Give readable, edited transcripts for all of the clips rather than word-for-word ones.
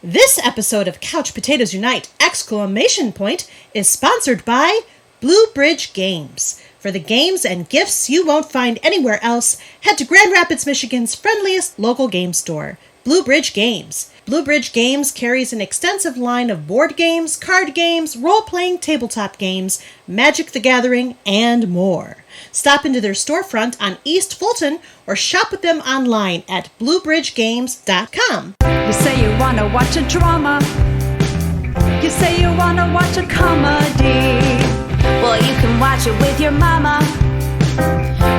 This episode of Couch Potatoes Unite! Is sponsored by Blue Bridge Games. For the games and gifts you won't find anywhere else, head to Grand Rapids, Michigan's friendliest local game store, Blue Bridge Games. Blue Bridge Games carries an extensive line of board games, card games, role-playing tabletop games, Magic the Gathering, and more. Stop into their storefront on East Fulton or shop with them online at bluebridgegames.com. You say you want to watch a drama. You say you want to watch a comedy. Well, you can watch it with your mama.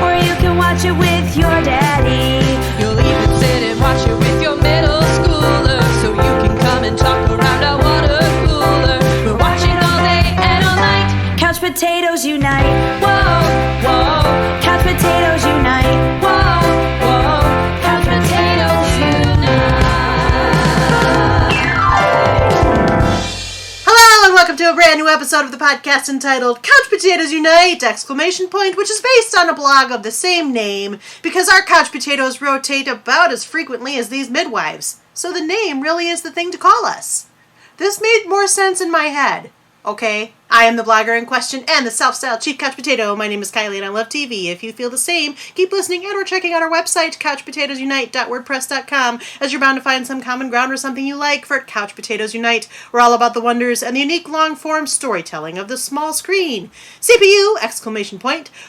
Or you can watch it with your daddy. You'll even sit and watch it with your middle schooler. So you can come and talk around a water cooler. We're watching all day and all night. Couch Potatoes Unite. Whoa, whoa. Couch Potatoes Unite. Whoa, whoa. Couch Potatoes Unite. Hello and welcome to a brand new episode of the podcast entitled Couch Potatoes Unite! Which is based on a blog of the same name because our couch potatoes rotate about as frequently as these midwives. So the name really is the thing to call us. This made more sense in my head. Okay, I am the blogger in question and the self-styled chief couch potato. My name is Kylie and I love TV. If you feel the same, keep listening and or checking out our website, couchpotatoesunite.wordpress.com, as you're bound to find some common ground or something you like for Couch Potatoes Unite. We're all about the wonders and the unique long-form storytelling of the small screen. CPU!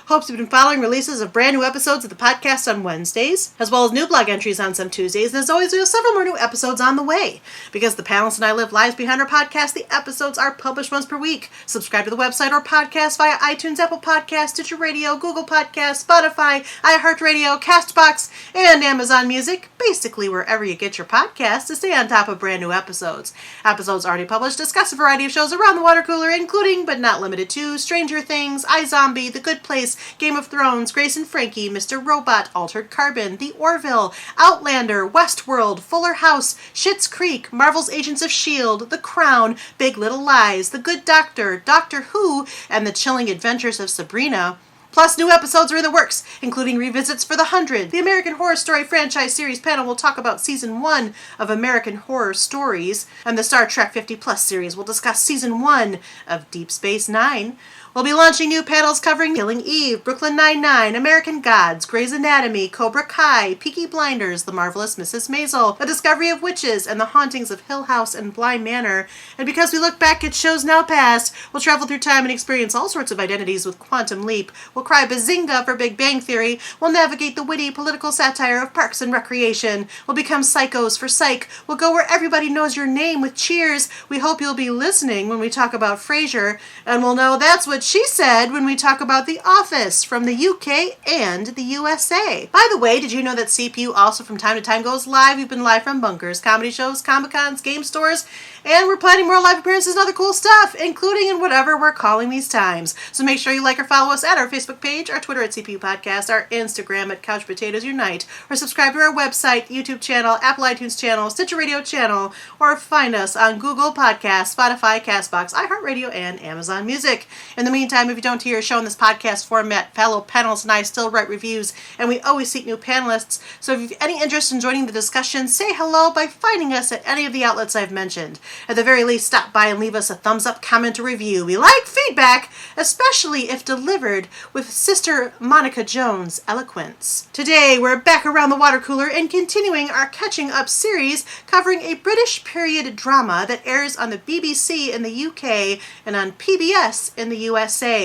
Hopes you've been following releases of brand new episodes of the podcast on Wednesdays, as well as new blog entries on some Tuesdays, and as always, we have several more new episodes on the way. Because the panelists and I live lives behind our podcast, the episodes are published once per week. Subscribe to the website or podcast via iTunes, Apple Podcasts, Stitcher Radio, Google Podcasts, Spotify, iHeartRadio, CastBox, and Amazon Music. Basically wherever you get your podcasts to stay on top of brand new episodes. Episodes already published discuss a variety of shows around the water cooler, including, but not limited to, Stranger Things, iZombie, The Good Place, Game of Thrones, Grace and Frankie, Mr. Robot, Altered Carbon, The Orville, Outlander, Westworld, Fuller House, Schitt's Creek, Marvel's Agents of S.H.I.E.L.D., The Crown, Big Little Lies, The Good Doctor, Doctor Who, and The Chilling Adventures of Sabrina. Plus, new episodes are in the works, including revisits for The 100. The American Horror Story franchise series panel will talk about Season 1 of American Horror Stories, and the Star Trek 50 Plus series will discuss Season 1 of Deep Space Nine. We'll be launching new panels covering Killing Eve, Brooklyn Nine-Nine, American Gods, Grey's Anatomy, Cobra Kai, Peaky Blinders, The Marvelous Mrs. Maisel, The Discovery of Witches, and The Hauntings of Hill House and Bly Manor. And because we look back at shows now past, we'll travel through time and experience all sorts of identities with Quantum Leap. We'll cry bazinga for Big Bang Theory. We'll navigate the witty political satire of Parks and Recreation. We'll become psychos for Psych. We'll go where everybody knows your name with Cheers. We hope you'll be listening when we talk about Frasier. And we'll know that's what she said when we talk about The Office from the UK and the USA. By the way, did you know that CPU also from time to time goes live? We've been live from bunkers, comedy shows, Comic-Cons, game stores, and we're planning more live appearances and other cool stuff, including in whatever we're calling these times. So make sure you like or follow us at our Facebook page, our Twitter at CPU Podcast, our Instagram at Couch Potatoes Unite, or subscribe to our website, YouTube channel, Apple iTunes channel, Stitcher Radio channel, or find us on Google Podcasts, Spotify, CastBox, iHeartRadio, and Amazon Music. In the meantime, if you don't hear a show in this podcast format, fellow panelists and I still write reviews, and we always seek new panelists. So if you have any interest in joining the discussion, say hello by finding us at any of the outlets I've mentioned. At the very least, stop by and leave us a thumbs up, comment, or review. We like feedback, especially if delivered with Sister Monica Jones' eloquence. Today, we're back around the water cooler and continuing our Catching Up series covering a British period drama that airs on the BBC in the UK and on PBS in the USA.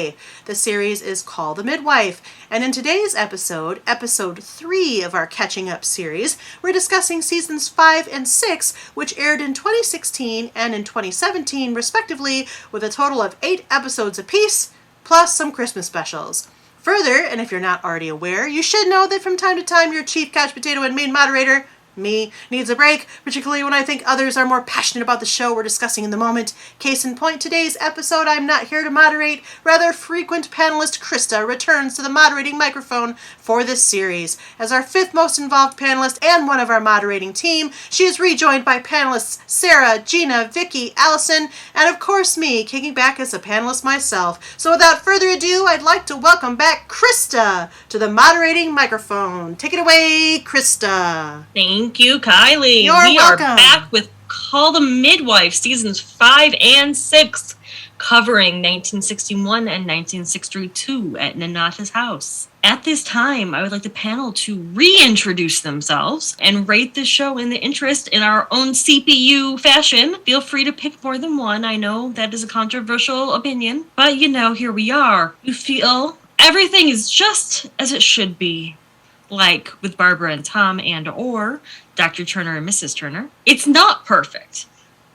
The series is called The Midwife, and in today's episode, episode 3 of our Catching Up series, we're discussing seasons 5 and 6, which aired in 2016 and in 2017, respectively, with a total of 8 episodes apiece, plus some Christmas specials. Further, and if you're not already aware, you should know that from time to time your chief couch potato and main moderator, me, needs a break, particularly when I think others are more passionate about the show we're discussing in the moment. Case in point, today's episode, I'm not here to moderate. Rather, frequent panelist Krista returns to the moderating microphone for this series. As our 5th most involved panelist and one of our moderating team, she is rejoined by panelists Sarah, Gina, Vicky, Allison, and of course me, kicking back as a panelist myself. So without further ado, I'd like to welcome back Krista to the moderating microphone. Take it away, Krista. Thank you, Kylie. You're we welcome. are back with call the Midwife seasons 5 and 6, covering 1961 and 1962 at Nanata's house. At this time, I would like the panel to reintroduce themselves and rate the show in the interest in our own CPU fashion. Feel free to pick more than one. I know that is a controversial opinion, but here we are. You feel everything is just as it should be, like with Barbara and Tom and or Dr. Turner and Mrs. Turner. It's not perfect,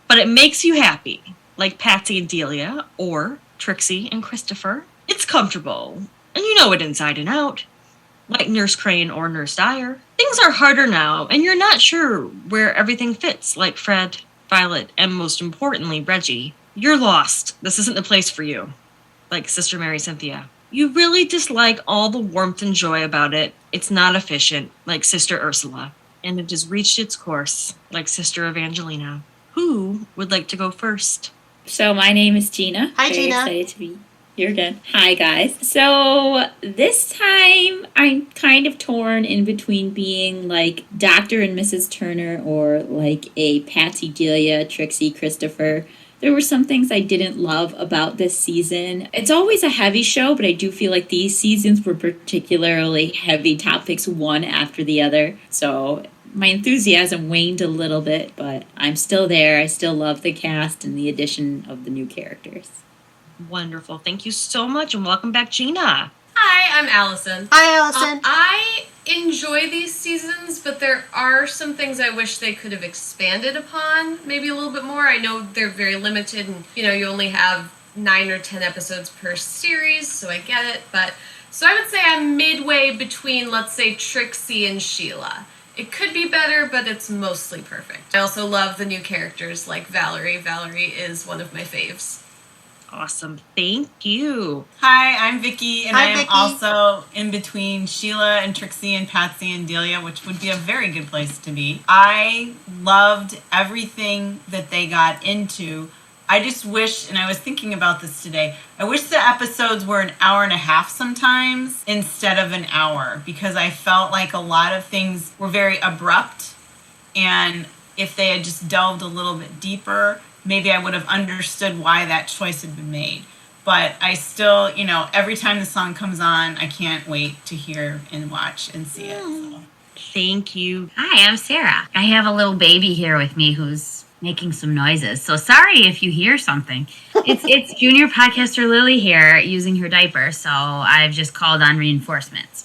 but it makes you happy, like Patsy and Delia or Trixie and Christopher. It's comfortable, and you know it inside and out, like Nurse Crane or Nurse Dyer. Things are harder now, and you're not sure where everything fits, like Fred, Violet, and most importantly, Reggie. You're lost. This isn't the place for you, like Sister Mary Cynthia. You really dislike all the warmth and joy about it. It's not efficient, like Sister Ursula. And it has reached its course, like Sister Evangelina. Who would like to go first? So my name is Gina. Hi, Very Gina. Excited to be here again. Hi, guys. So this time I'm kind of torn in between being like Dr. and Mrs. Turner or like a Patsy, Delia, Trixie, Christopher. There were some things I didn't love about this season. It's always a heavy show, but I do feel like these seasons were particularly heavy topics, one after the other. So my enthusiasm waned a little bit, but I'm still there. I still love the cast and the addition of the new characters. Wonderful. Thank you so much, and welcome back, Gina. Hi, I'm Allison. Hi, Allison. I enjoy these seasons, but there are some things I wish they could have expanded upon maybe a little bit more. I know they're very limited and, you only have 9 or 10 episodes per series, so I get it. But so I would say I'm midway between, let's say, Trixie and Sheila. It could be better, but it's mostly perfect. I also love the new characters like Valerie. Valerie is one of my faves. Awesome. Thank you. Hi, I'm Vicky, and Hi, I am Vicky. also in between Sheila and Trixie and Patsy and Delia, which would be a very good place to be. I loved everything that they got into. I just wish, and I was thinking about this today, I wish the episodes were an hour and a half sometimes instead of an hour, because I felt like a lot of things were very abrupt, and if they had just delved a little bit deeper, maybe I would have understood why that choice had been made. But I still, every time the song comes on, I can't wait to hear and watch and see it. So. Thank you. Hi, I'm Sarah. I have a little baby here with me who's making some noises. So sorry if you hear something. It's junior podcaster Lily here using her diaper, so I've just called on reinforcements.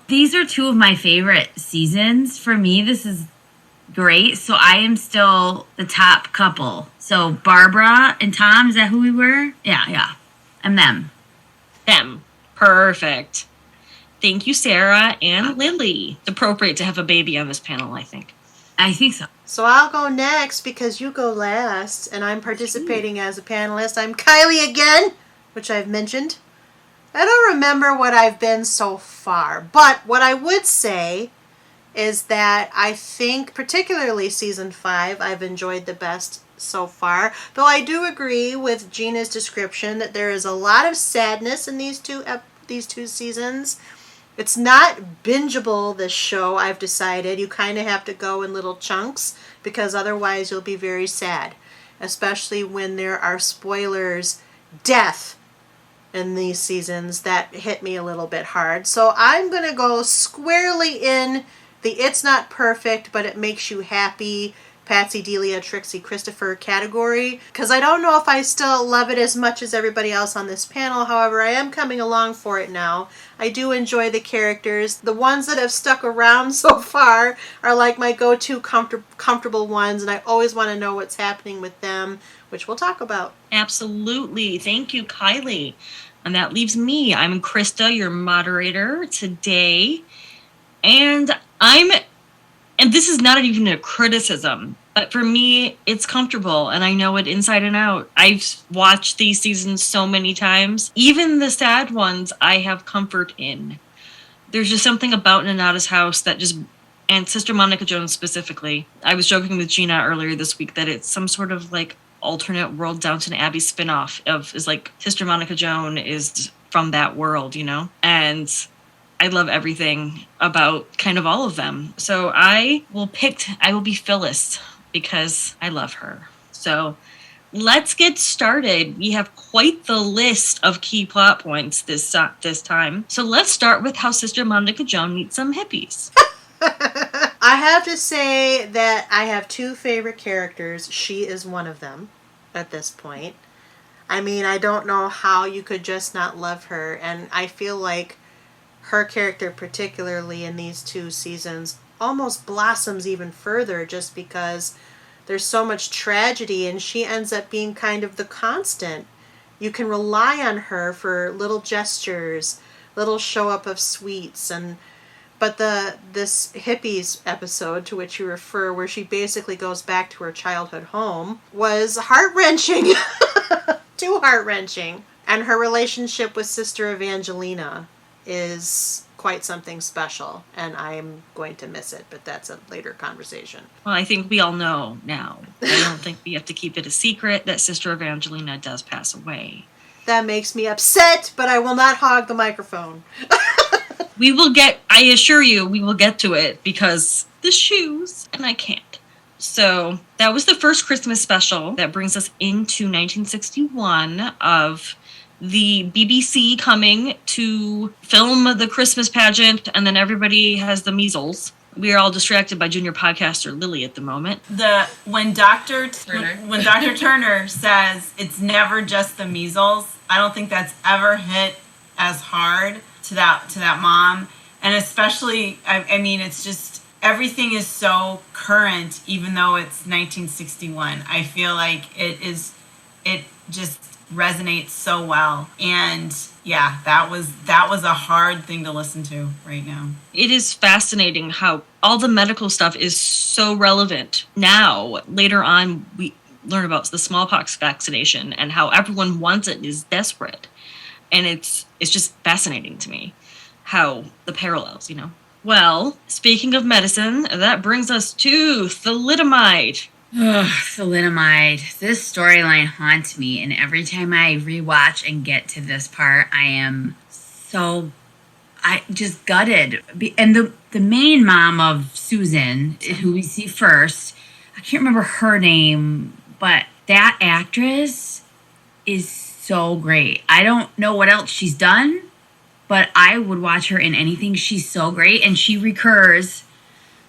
These are two of my favorite seasons. For me, this is great. So I am still the top couple. So Barbara and Tom, is that who we were? Yeah. I'm them. Them. Perfect. Thank you, Sarah and Lily. It's appropriate to have a baby on this panel, I think. I think so. So I'll go next because you go last, and I'm participating as a panelist. I'm Kylie again, which I've mentioned. I don't remember what I've been so far, but what I would say is that I think, particularly season 5, I've enjoyed the best so far. Though I do agree with Gina's description that there is a lot of sadness in these two seasons. It's not bingeable, this show, I've decided. You kind of have to go in little chunks because otherwise you'll be very sad. Especially when there are spoilers, death in these seasons that hit me a little bit hard. So I'm going to go squarely in the it's not perfect, but it makes you happy Patsy, Delia, Trixie, Christopher category, because I don't know if I still love it as much as everybody else on this panel. However, I am coming along for it now. I do enjoy the characters. The ones that have stuck around so far are like my go-to comfortable ones, and I always want to know what's happening with them, which we'll talk about. Absolutely. Thank you, Kylie. And that leaves me. I'm Krista, your moderator today. And this is not even a criticism, but for me, it's comfortable, and I know it inside and out. I've watched these seasons so many times. Even the sad ones, I have comfort in. There's just something about Nanata's house that just, and Sister Monica Jones specifically. I was joking with Gina earlier this week that it's some sort of like alternate world Downton Abbey spinoff is like Sister Monica Jones is from that world, and I love everything about kind of all of them. So I will be Phyllis because I love her. So let's get started. We have quite the list of key plot points this time. So let's start with how Sister Monica Joan meets some hippies. I have to say that I have two favorite characters. She is one of them at this point. I mean, I don't know how you could just not love her. And I feel like her character, particularly in these 2 seasons, almost blossoms even further just because there's so much tragedy, and she ends up being kind of the constant. You can rely on her for little gestures, little show up of sweets, but this hippies episode to which you refer, where she basically goes back to her childhood home, was heart-wrenching. Too heart-wrenching. And her relationship with Sister Evangelina is quite something special, and I'm going to miss it, but that's a later conversation. Well, I think we all know now. I don't think we have to keep it a secret that Sister Evangelina does pass away. That makes me upset, but I will not hog the microphone. We will get, I assure you, we will get to it because the shoes, and I can't. So that was the first Christmas special that brings us into 1961 of the BBC coming to film the Christmas pageant, and then everybody has the measles. We are all distracted by junior podcaster Lily at the moment. When Dr. Turner says it's never just the measles, I don't think that's ever hit as hard to that mom. And especially, I mean, it's just, everything is so current, even though it's 1961. I feel like it just resonates so well. And yeah, that was a hard thing to listen to right now. It is fascinating how all the medical stuff is so relevant now. Later on, we learn about the smallpox vaccination and how everyone wants it and is desperate. And it's just fascinating to me how the parallels, Well, speaking of medicine, that brings us to thalidomide. Ugh, thalidomide. This storyline haunts me, and every time I rewatch and get to this part, I just gutted. And the main mom of Susan, who we see first, I can't remember her name, but that actress is so great. I don't know what else she's done, but I would watch her in anything. She's so great, and she recurs.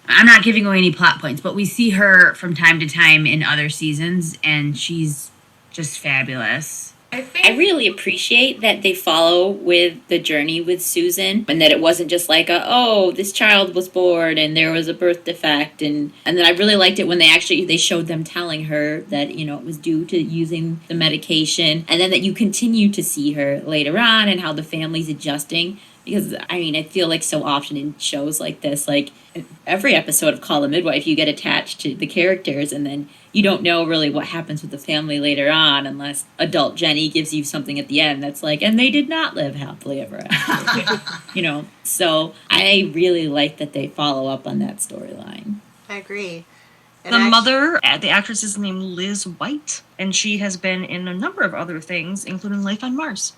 I'm not giving away any plot points, but we see her from time to time in other seasons, and she's just fabulous. I really appreciate that they follow with the journey with Susan, and that it wasn't just like this child was born and there was a birth defect, and then I really liked it when they showed them telling her that it was due to using the medication, and then that you continue to see her later on and how the family's adjusting. Because, I mean, I feel like so often in shows like this, like every episode of Call the Midwife, you get attached to the characters, and then you don't know really what happens with the family later on unless adult Jenny gives you something at the end that's like, and they did not live happily ever after. So I really like that they follow up on that storyline. I agree. The mother, the actress is named Liz White, and she has been in a number of other things, including Life on Mars.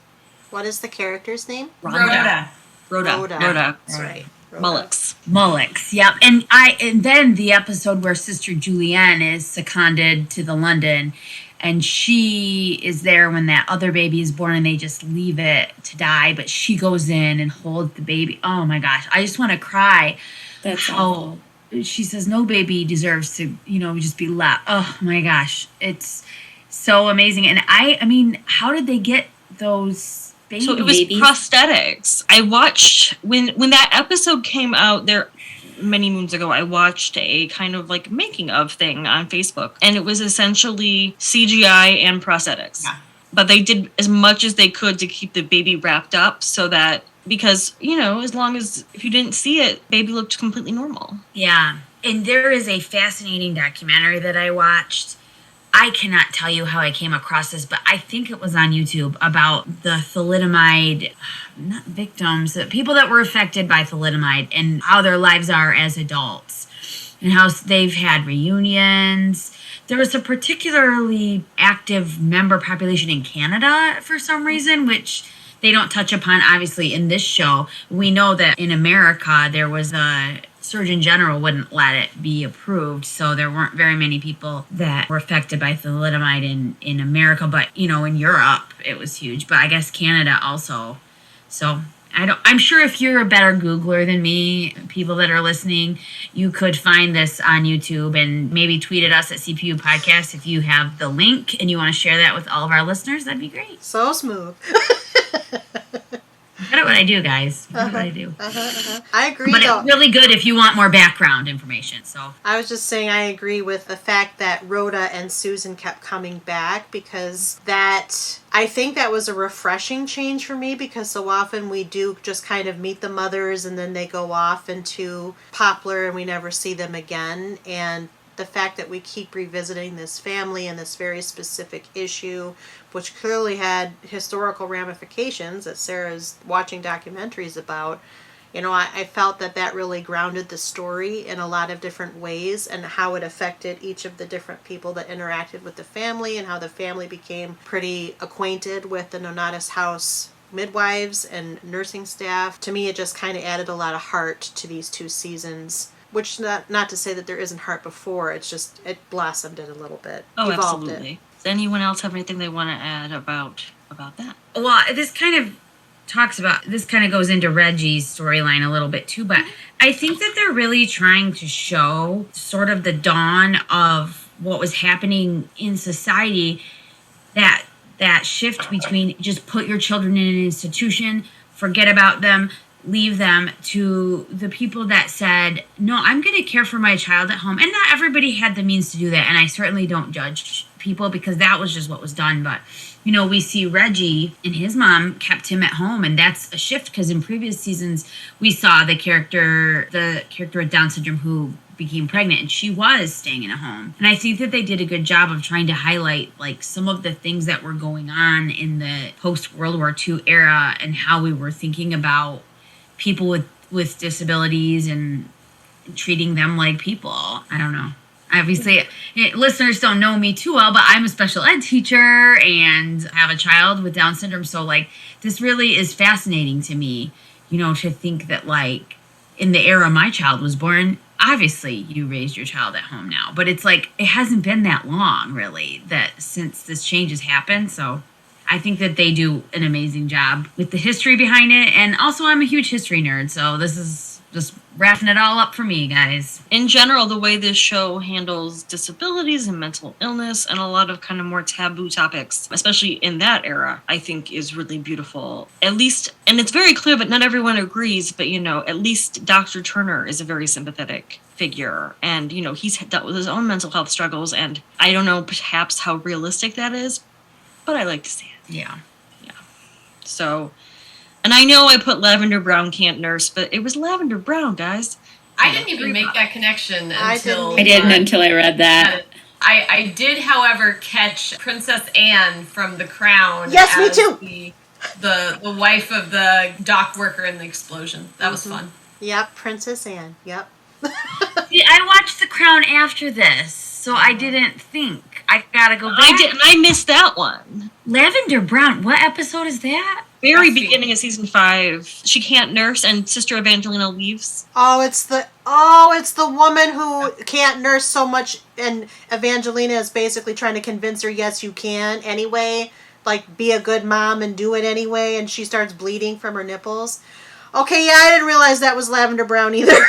What is the character's name? Rhoda. That's right. Mullix. Yep. And then the episode where Sister Julienne is seconded to the London, and she is there when that other baby is born, and they just leave it to die, but she goes in and holds the baby. Oh my gosh, I just want to cry. That's how she says no baby deserves to, just be left. Oh my gosh, it's so amazing. And I mean, how did they get those? So it was prosthetics. I watched when that episode came out there many moons ago. I watched a kind of like making of thing on Facebook, and it was essentially CGI and prosthetics. Yeah. But they did as much as they could to keep the baby wrapped up so that, because as long as if you didn't see it, baby looked completely normal. Yeah, and there is a fascinating documentary that I watched. I cannot tell you how I came across this, but I think it was on YouTube about the thalidomide, not victims, people that were affected by thalidomide and how their lives are as adults and how they've had reunions. There was a particularly active member population in Canada for some reason, which they don't touch upon, obviously, in this show. We know that in America, there was a Surgeon General wouldn't let it be approved, so there weren't very many people that were affected by thalidomide in America. But, you know, in Europe, it was huge. But I guess Canada also. So I'm sure if you're a better Googler than me, people that are listening, you could find this on YouTube and maybe tweet at us at CPU Podcast if you have the link and you want to share that with all of our listeners. That'd be great. So smooth. Good at what I do, guys. Good at what I do. I agree, But though. it's really good if you want more background information. So I was just saying I agree with the fact that Rhoda and Susan kept coming back, because I think that was a refreshing change for me, because so often we do just kind of meet the mothers and then they go off into Poplar and we never see them again. And the fact that we keep revisiting this family and this very specific issue, which clearly had historical ramifications that Sarah's watching documentaries about, you know, I felt that really grounded the story in a lot of different ways, and how it affected each of the different people that interacted with the family, and how the family became pretty acquainted with the Nonatus House midwives and nursing staff. To me, it just kind of added a lot of heart to these 2 seasons. Which, not to say that there isn't heart before, it's just, it blossomed it a little bit. Oh, evolved absolutely. It. Does anyone else have anything they want to add about that? well, this kind of goes into Reggie's storyline a little bit too, but I think that they're really trying to show sort of the dawn of what was happening in society, that shift between just put your children in an institution, forget about them, leave them, to the people that said, no, I'm going to care for my child at home. And not everybody had the means to do that. And I certainly don't judge people, because that was just what was done. But, you know, we see Reggie and his mom kept him at home. And that's a shift, because in previous seasons, we saw the character with Down syndrome who became pregnant, and she was staying in a home. And I think that they did a good job of trying to highlight like some of the things that were going on in the post-World War II era, and how we were thinking about people with disabilities and treating them like people. I don't know. Obviously, listeners don't know me too well, but I'm a special ed teacher and have a child with Down syndrome. So, like, this really is fascinating to me, you know, to think that, like, in the era my child was born, obviously you raised your child at home now. But it's like, it hasn't been that long, really, that since this change has happened. So I think that they do an amazing job with the history behind it. And also, I'm a huge history nerd, so this is just wrapping it all up for me, guys. In general, the way this show handles disabilities and mental illness and a lot of kind of more taboo topics, especially in that era, I think is really beautiful. At least, and it's very clear that not everyone agrees, but, you know, at least Dr. Turner is a very sympathetic figure. And, you know, he's dealt with his own mental health struggles, and I don't know perhaps how realistic that is, but I like to see it. Yeah. So, and I know I put Lavender Brown can't nurse, but it was Lavender Brown, guys. I didn't even make that connection until... I didn't until I read that. I did, however, catch Princess Anne from The Crown. Yes, me too. The wife of the dock worker in the explosion. That was fun. Yep, Princess Anne. Yep. See, I watched The Crown after this, so I didn't think. I gotta go back. I missed that one. Lavender Brown, what episode is that? Very beginning of season 5. She can't nurse, and Sister Evangelina leaves. It's the woman who can't nurse so much, and Evangelina is basically trying to convince her, yes, you can anyway. Like, be a good mom and do it anyway, and she starts bleeding from her nipples. Okay, yeah, I didn't realize that was Lavender Brown either.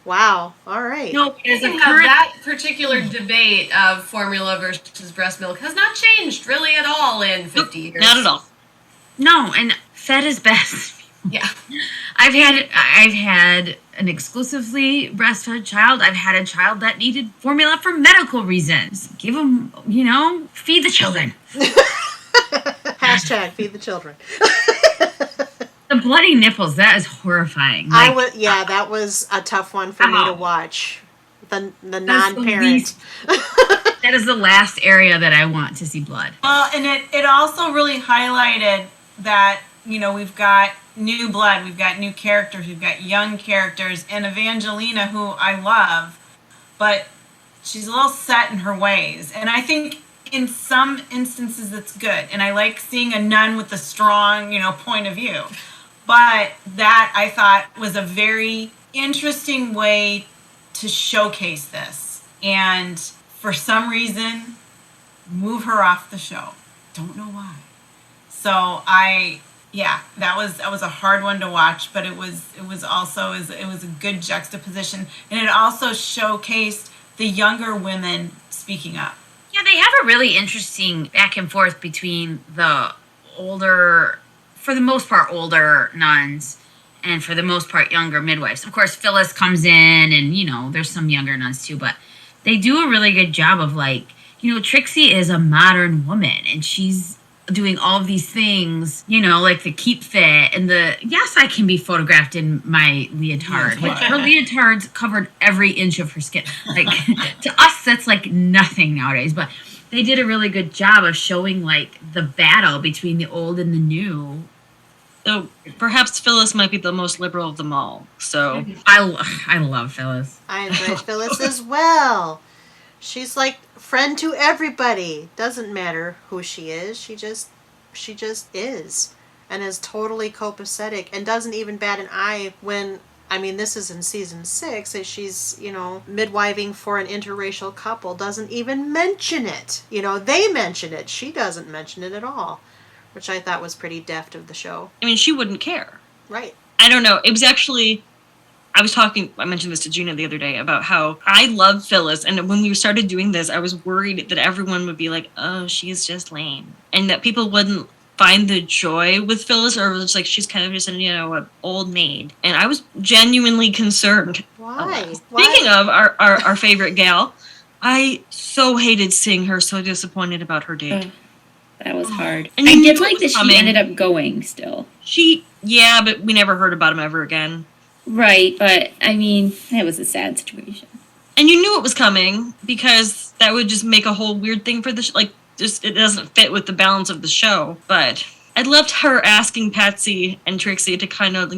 Wow. All right. No, that particular debate of formula versus breast milk has not changed really at all in 50 years. Not at all. No, and fed is best. Yeah. I've had an exclusively breastfed child. I've had a child that needed formula for medical reasons. Give them, you know, feed the children. Hashtag feed the children. The bloody nipples, that is horrifying. Like, that was a tough one for me to watch. The non-parent. That is the last area that I want to see blood. Well, and it also really highlighted that, you know, we've got new blood, we've got new characters, we've got young characters, and Evangelina, who I love, but she's a little set in her ways. And I think in some instances it's good. And I like seeing a nun with a strong, point of view. But that I thought was a very interesting way to showcase this. And for some reason, move her off the show. Don't know why. So that was a hard one to watch, but it was a good juxtaposition, and it also showcased the younger women speaking up. Yeah, they have a really interesting back and forth between the older, for the most part, older nuns and for the most part, younger midwives. Of course, Phyllis comes in and, there's some younger nuns too, but they do a really good job of Trixie is a modern woman and she's doing all of these things, like the keep fit and yes, I can be photographed in my leotard, which her leotards covered every inch of her skin. Like to us, that's like nothing nowadays, but they did a really good job of showing the battle between the old and the new. So perhaps Phyllis might be the most liberal of them all. So I love Phyllis. I enjoy Phyllis as well. She's like friend to everybody. Doesn't matter who she is. She just is, and is totally copacetic, and doesn't even bat an eye when. I mean, this is in season 6, as she's, midwiving for an interracial couple. Doesn't even mention it. They mention it. She doesn't mention it at all, which I thought was pretty deft of the show. I mean, she wouldn't care. Right. I don't know. It was actually, I mentioned this to Gina the other day about how I love Phyllis. And when we started doing this, I was worried that everyone would be like, oh, she's just lame. And that people wouldn't find the joy with Phyllis, or it's like she's kind of just an old maid. And I was genuinely concerned. Why? Speaking of our favorite gal, I so hated seeing her so disappointed about her date. That was hard. And I did like that she ended up going still. But we never heard about him ever again. Right, but I mean, that was a sad situation. And you knew it was coming because that would just make a whole weird thing for the it doesn't fit with the balance of the show. But I loved her asking Patsy and Trixie to kind of,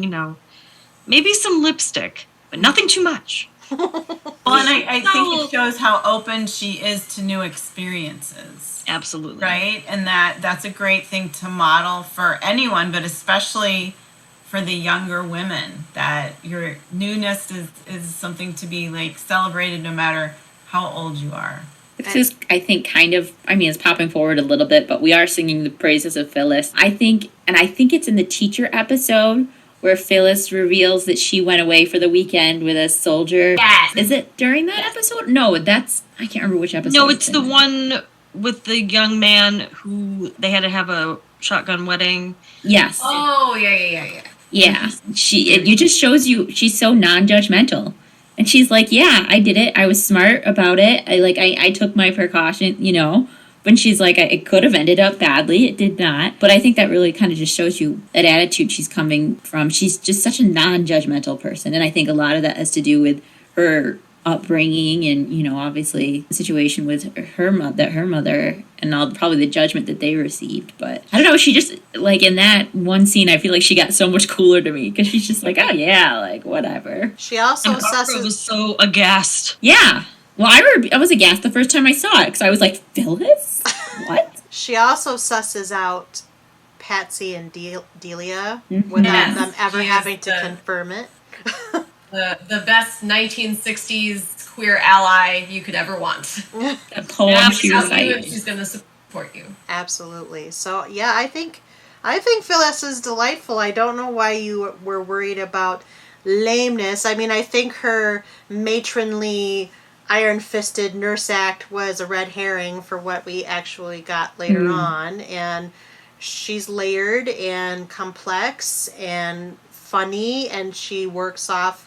maybe some lipstick, but nothing too much. Well, and I think it shows how open she is to new experiences. Absolutely. Right? And that's a great thing to model for anyone, but especially for the younger women, that your newness is something to be celebrated no matter how old you are. This is, I think, it's popping forward a little bit, but we are singing the praises of Phyllis. I think it's in the teacher episode where Phyllis reveals that she went away for the weekend with a soldier. Yes. Is it during that episode? No, I can't remember which episode. No, it's the one with the young man who they had to have a shotgun wedding. Yes. Oh, yeah. Yeah. It just shows you she's so non-judgmental. And she's like, yeah, I did it. I was smart about it. I took my precaution, But she's like, it could have ended up badly. It did not. But I think that really kind of just shows you that attitude she's coming from. She's just such a non-judgmental person. And I think a lot of that has to do with her upbringing and, obviously the situation with her mother and probably the judgment that they received. But I don't know, she just, in that one scene, I feel like she got so much cooler to me because she's just like, oh yeah, whatever. She also was so aghast. Yeah. Well, I was aghast the first time I saw it because I was like, Phyllis? What? She also susses out Patsy and Delia without them ever having to confirm it. The best 1960s queer ally you could ever want. The poem she recited. She's going to support you. Absolutely. So, yeah, I think Phyllis is delightful. I don't know why you were worried about lameness. I mean, I think her matronly, iron-fisted nurse act was a red herring for what we actually got later on. And she's layered and complex and funny, and she works off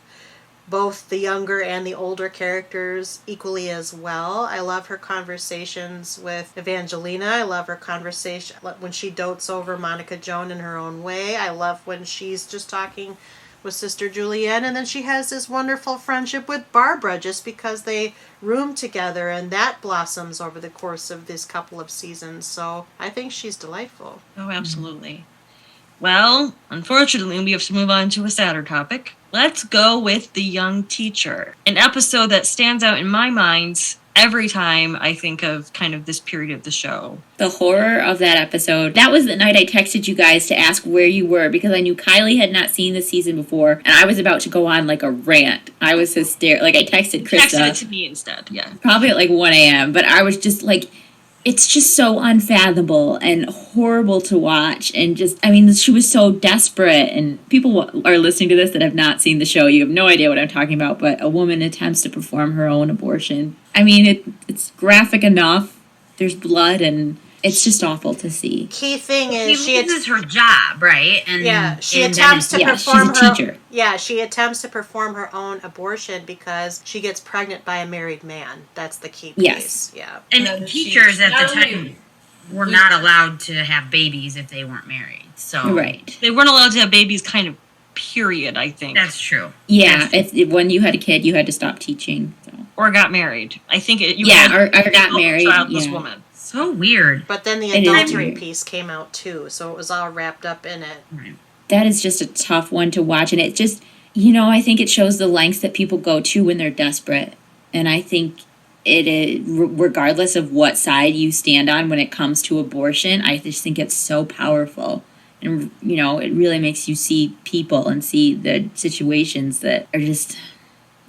both the younger and the older characters equally as well. I love her conversations with Evangelina. I love her conversation when she dotes over Monica Joan in her own way. I love when she's just talking with Sister Julienne, and then she has this wonderful friendship with Barbara just because they room together, and that blossoms over the course of this couple of seasons. So I think she's delightful. Oh, absolutely. Well, unfortunately, we have to move on to a sadder topic. Let's go with The Young Teacher, an episode that stands out in my mind every time I think of kind of this period of the show. The horror of that episode. That was the night I texted you guys to ask where you were because I knew Kylie had not seen the season before, and I was about to go on like a rant. I was hysterical. Like I texted Krista. Texted it to me instead, yeah. Probably at like 1 a.m., but I was just like, it's just so unfathomable and horrible to watch. And just, I mean, she was so desperate. And people are listening to this that have not seen the show. You have no idea what I'm talking about. But a woman attempts to perform her own abortion. I mean, it's graphic enough. There's blood and it's just awful to see. Key thing is she loses her job, right? And she attempts to perform she's a teacher. She attempts to perform her own abortion because she gets pregnant by a married man. That's the key piece. Yes. Yeah. And teachers at the time were not allowed to have babies if they weren't married. So right. They weren't allowed to have babies kind of period, I think. That's true. Yeah, if when you had a kid, you had to stop teaching. So. Or got married. I think or got married. Childless woman. So weird. But then the adultery piece came out too, so it was all wrapped up in it. Right. That is just a tough one to watch, and it just, I think it shows the lengths that people go to when they're desperate. And I think it is, regardless of what side you stand on when it comes to abortion, I just think it's so powerful. And, it really makes you see people and see the situations that are just,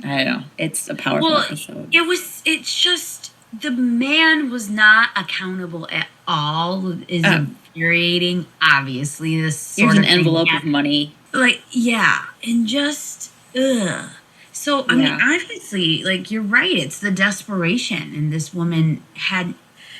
I don't know, it's a powerful episode. It's just, the man was not accountable at all. Is infuriating. Obviously, this sort here's of an envelope of money. Like, yeah, and just ugh. So I mean, obviously, like you're right. It's the desperation, and this woman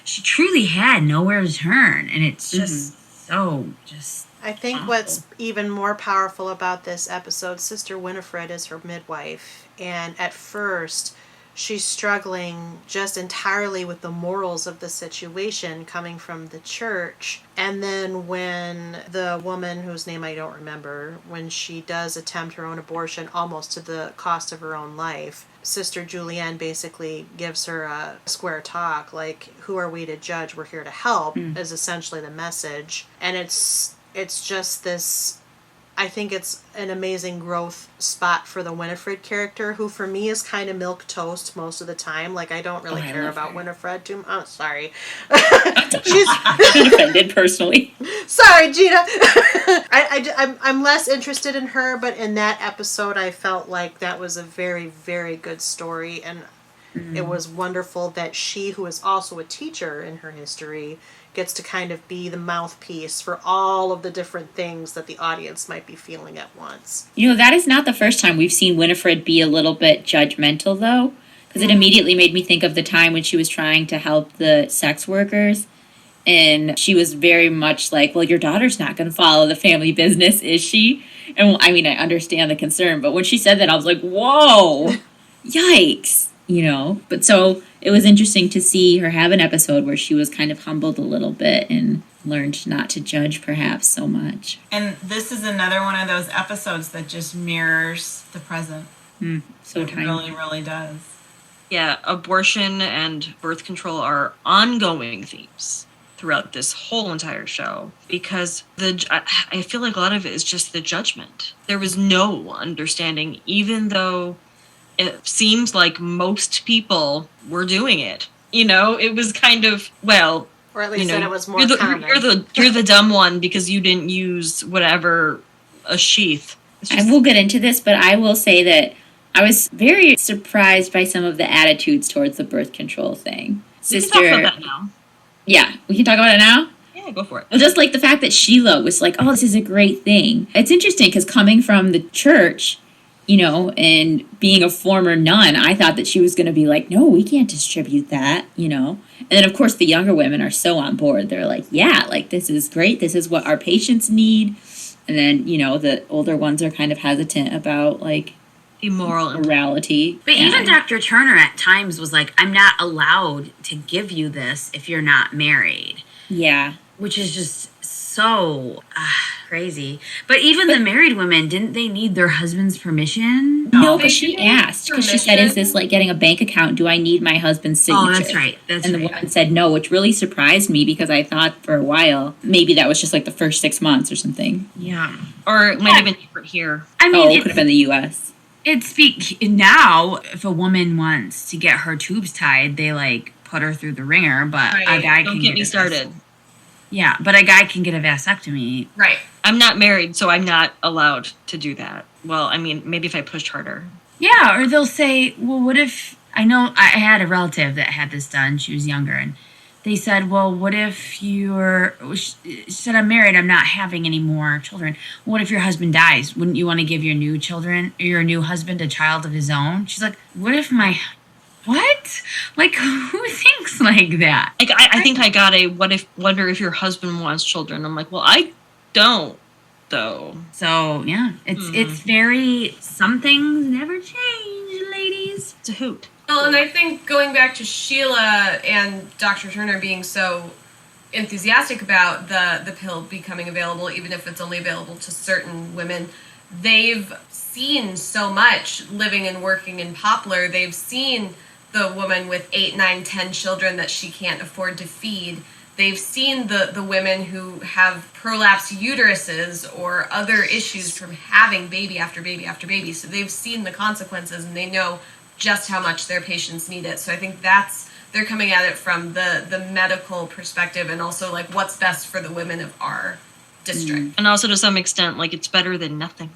she truly had nowhere to turn, and it's just I think awful. What's even more powerful about this episode, Sister Winifred is her midwife, and at first she's struggling just entirely with the morals of the situation coming from the church. And then when the woman, whose name I don't remember, when she does attempt her own abortion almost to the cost of her own life, Sister Julianne basically gives her a square talk, like, who are we to judge? We're here to help, is essentially the message. And it's just this, I think it's an amazing growth spot for the Winifred character, who for me is kind of milquetoast most of the time. Like, I don't really care about Winifred too much. Oh, sorry. She's offended personally. Sorry, Gina. I'm less interested in her, but in that episode, I felt like that was a very, very good story, and it was wonderful that she, who is also a teacher in her history, gets to kind of be the mouthpiece for all of the different things that the audience might be feeling at once. That is not the first time we've seen Winifred be a little bit judgmental, though, because it immediately made me think of the time when she was trying to help the sex workers, and she was very much like, well, your daughter's not going to follow the family business, is she? And, I mean, I understand the concern, but when she said that, I was like, whoa, yikes. But so it was interesting to see her have an episode where she was kind of humbled a little bit and learned not to judge perhaps so much. And this is another one of those episodes that just mirrors the present. So it really, really does. Yeah, abortion and birth control are ongoing themes throughout this whole entire show, because I feel like a lot of it is just the judgment. There was no understanding, even though it seems like most people were doing it. It was kind of, well, or at least that it was more common. You're the dumb one because you didn't use a sheath. I will get into this, but I will say that I was very surprised by some of the attitudes towards the birth control thing. We can talk about that now. Yeah, we can talk about it now? Yeah, go for it. Well, just like the fact that Sheila was like, oh, this is a great thing. It's interesting because coming from the church, and being a former nun, I thought that she was going to be like, no, we can't distribute that, And then, of course, the younger women are so on board. They're like, yeah, like, this is great. This is what our patients need. And then, the older ones are kind of hesitant about, like, immoral morality. But even Dr. Turner at times was like, I'm not allowed to give you this if you're not married. Yeah. Which is just so crazy. But even the married women, didn't they need their husband's permission? No, but she asked, because she said, is this like getting a bank account? Do I need my husband's signature? Oh, that's right. And the woman said no, which really surprised me, because I thought for a while, maybe that was just like the first 6 months or something. Yeah. Or it might have been different here. I mean, it could have been the U.S. Now, if a woman wants to get her tubes tied, they like put her through the ringer, but Right. a guy Don't can get me started. Yeah, but a guy can get a vasectomy. Right. I'm not married, so I'm not allowed to do that. Well, I mean, maybe if I pushed harder. Yeah, or they'll say, well, what if, I know I had a relative that had this done, she was younger, and they said, well, what if she said, I'm married, I'm not having any more children. What if your husband dies? Wouldn't you want to give your new husband a child of his own? She's like, what? Like, who thinks like that? Like, I think I got a wonder if your husband wants children. I'm like, well, I don't, though. So, yeah, it's very, some things never change, ladies. It's a hoot. Well, and I think going back to Sheila and Dr. Turner being so enthusiastic about the pill becoming available, even if it's only available to certain women, they've seen so much living and working in Poplar. They've seen the woman with 8, 9, 10 children that she can't afford to feed. They've seen the women who have prolapsed uteruses or other issues from having baby after baby after baby. So they've seen the consequences and they know just how much their patients need it. So I think they're coming at it from the medical perspective and also like what's best for the women of our district. And also to some extent, like, it's better than nothing.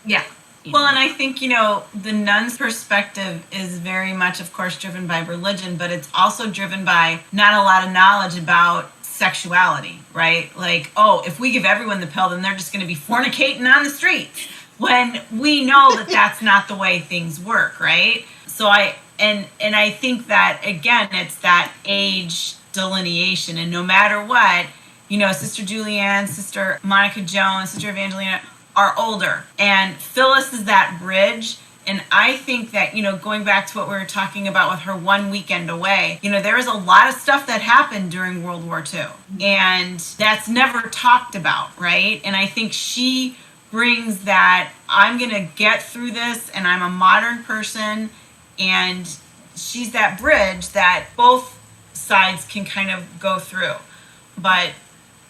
Yeah. Well, and I think, the nun's perspective is very much, of course, driven by religion, but it's also driven by not a lot of knowledge about sexuality, right? Like, oh, if we give everyone the pill, then they're just going to be fornicating on the streets. When we know that that's not the way things work, right? So I think that, again, it's that age delineation. And no matter what, Sister Julianne, Sister Monica Jones, Sister Evangelina are older. And Phyllis is that bridge. And I think that, going back to what we were talking about with her one weekend away, there was a lot of stuff that happened during World War II. And that's never talked about, right? And I think she brings that, I'm going to get through this, and I'm a modern person, and she's that bridge that both sides can kind of go through. But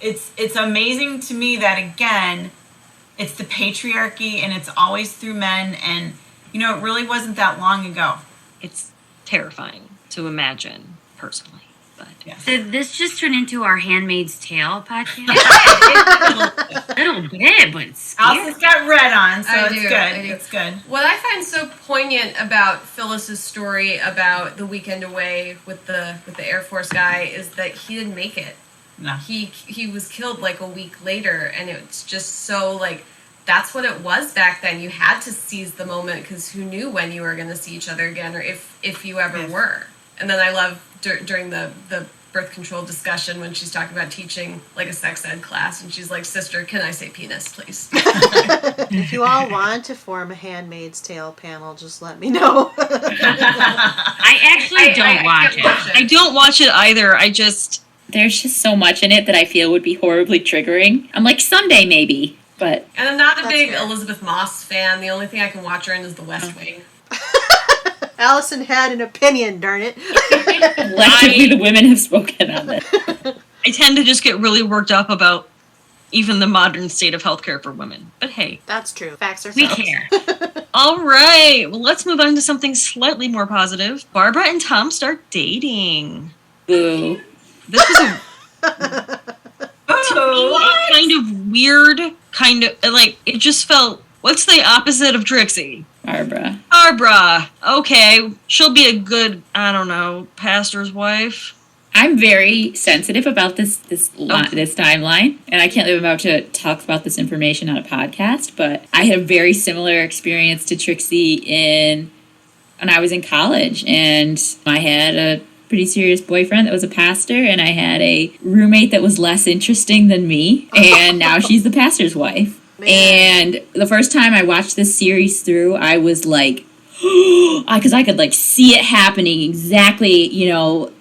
it's amazing to me that, again, it's the patriarchy, and it's always through men, and, it really wasn't that long ago. It's terrifying to imagine, personally. But yes. Did this just turn into our Handmaid's Tale podcast? A little bit, but it's scary. Alice's got red on, so I it's do, good. I do. It's good. What I find so poignant about Phyllis's story about the weekend away with the Air Force guy is that he didn't make it. No. He was killed like a week later, and it's just so like that's what it was back then. You had to seize the moment because who knew when you were going to see each other again, or if you ever were. And then I love during the birth control discussion when she's talking about teaching like a sex ed class, and she's like, "Sister, can I say penis, please?" If you all want to form a Handmaid's Tale panel, just let me know. I actually don't watch it. I don't watch it either. There's just so much in it that I feel would be horribly triggering. I'm like, someday maybe, but... And I'm not a That's big fair. Elizabeth Moss fan. The only thing I can watch her in is The West Wing. Allison had an opinion, darn it. Collectively, the women have spoken on it. I tend to just get really worked up about even the modern state of healthcare for women. But hey. That's true. Facts are We facts. care. All right. Well, let's move on to something slightly more positive. Barbara and Tom start dating. Boo. This was a kind of weird, it just felt, what's the opposite of Trixie? Barbara. Okay. She'll be a good, I don't know, pastor's wife. I'm very sensitive about this timeline, and I can't believe I'm about to talk about this information on a podcast, but I had a very similar experience to Trixie when I was in college, and I had a pretty serious boyfriend that was a pastor, and I had a roommate that was less interesting than me, and now she's the pastor's wife. Man. And the first time I watched this series through, I was like, because I could like see it happening exactly,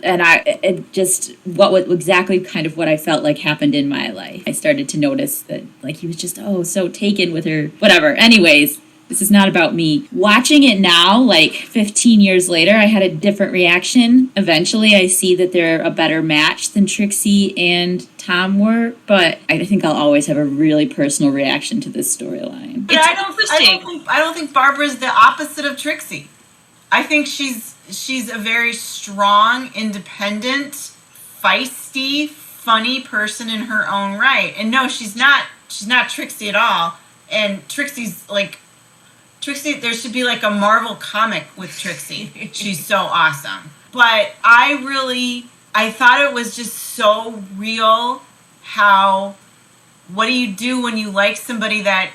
and exactly kind of what I felt like happened in my life. I started to notice that like he was just so taken with her, whatever. Anyways, This is not about me. Watching it now, like 15 years later, I had a different reaction. Eventually, I see that they're a better match than Trixie and Tom were, but I think I'll always have a really personal reaction to this storyline. But I don't think Barbara's the opposite of Trixie. I think she's a very strong, independent, feisty, funny person in her own right. And no, she's not Trixie at all. And Trixie, there should be like a Marvel comic with Trixie. She's so awesome. But I thought it was just so real what do you do when you like somebody that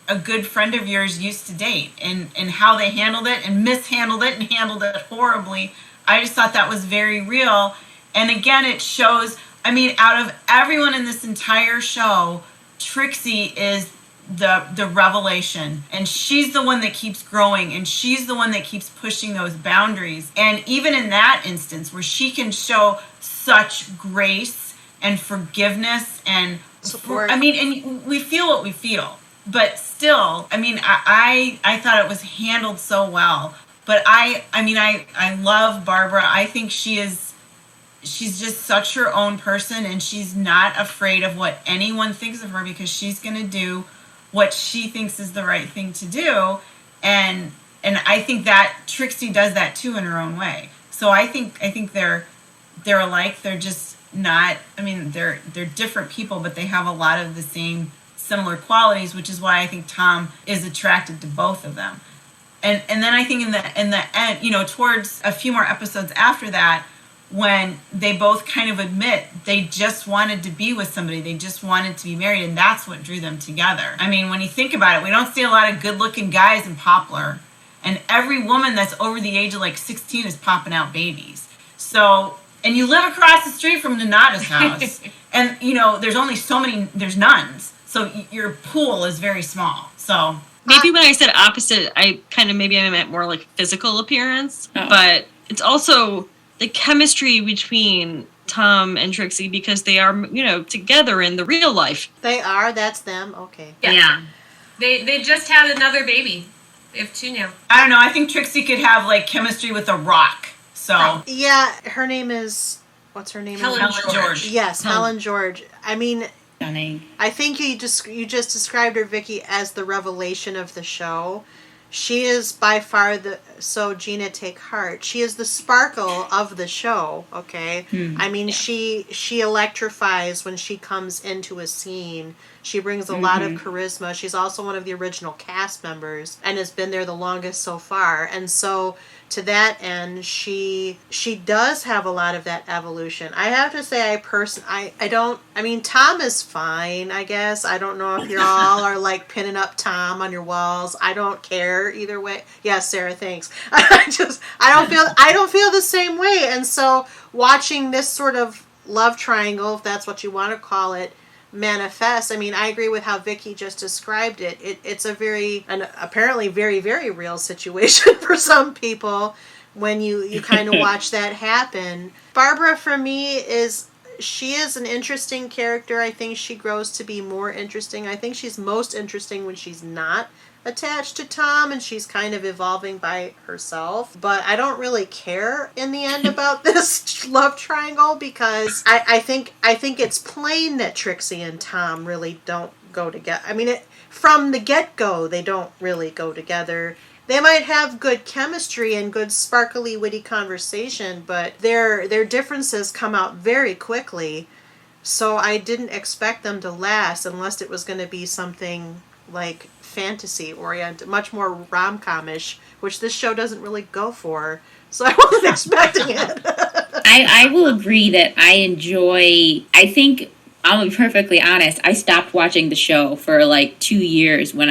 a good friend of yours used to date, and how they handled it and mishandled it and handled it horribly. I just thought that was very real. And again, it shows, I mean, out of everyone in this entire show, Trixie is the revelation, and she's the one that keeps growing, and she's the one that keeps pushing those boundaries. And even in that instance where she can show such grace and forgiveness and support, I mean, and we feel what we feel, but still, I mean, I thought it was handled so well. But I love Barbara. I think she's just such her own person, and she's not afraid of what anyone thinks of her, because she's going to do what she thinks is the right thing to do. And I think that Trixie does that too in her own way. So I think they're alike. They're just not, I mean, they're different people, but they have a lot of the same similar qualities, which is why I think Tom is attracted to both of them. And then I think in the end, you know, towards a few more episodes after that, when they both kind of admit they just wanted to be with somebody, they just wanted to be married, and that's what drew them together. I mean, when you think about it, we don't see a lot of good-looking guys in Poplar, and every woman that's over the age of like 16 is popping out babies. So, and you live across the street from Donata's house, and you know, there's nuns, so your pool is very small. So maybe when I said opposite, I meant more like physical appearance, but it's also the chemistry between Tom and Trixie, because they are, you know, together in the real life. They are? That's them? Okay. Yeah. They just had another baby. They have two now. I don't know. I think Trixie could have, like, chemistry with a rock. So. Yeah, her name is... What's her name? Helen George. Yes, Helen George. I mean... Stunning. I think you just described her, Vicky, as the revelation of the show. She is by far so Gina, take heart. She is the sparkle of the show, okay? I mean, she electrifies when she comes into a scene. She brings a lot of charisma. She's also one of the original cast members and has been there the longest so far. And so to that end, she does have a lot of that evolution. I have to say, Tom is fine, I guess. I don't know if you all are like pinning up Tom on your walls. I don't care either way. Yes, Sarah, thanks. I don't feel the same way. And so watching this sort of love triangle, if that's what you want to call it, manifest. I mean, I agree with how Vicky just described it. It's apparently very, very real situation for some people when you kind of watch that happen. Barbara, for me, she is an interesting character. I think she grows to be more interesting. I think she's most interesting when she's not attached to Tom and she's kind of evolving by herself. But I don't really care in the end about this love triangle, because I think it's plain that Trixie and Tom really don't go together. I mean, from the get-go, they don't really go together. They might have good chemistry and good sparkly, witty conversation, but their differences come out very quickly. So I didn't expect them to last unless it was going to be something like fantasy oriented, much more rom-com-ish, which this show doesn't really go for. So I wasn't expecting it. I will agree that I think, I'll be perfectly honest, I stopped watching the show for like 2 years when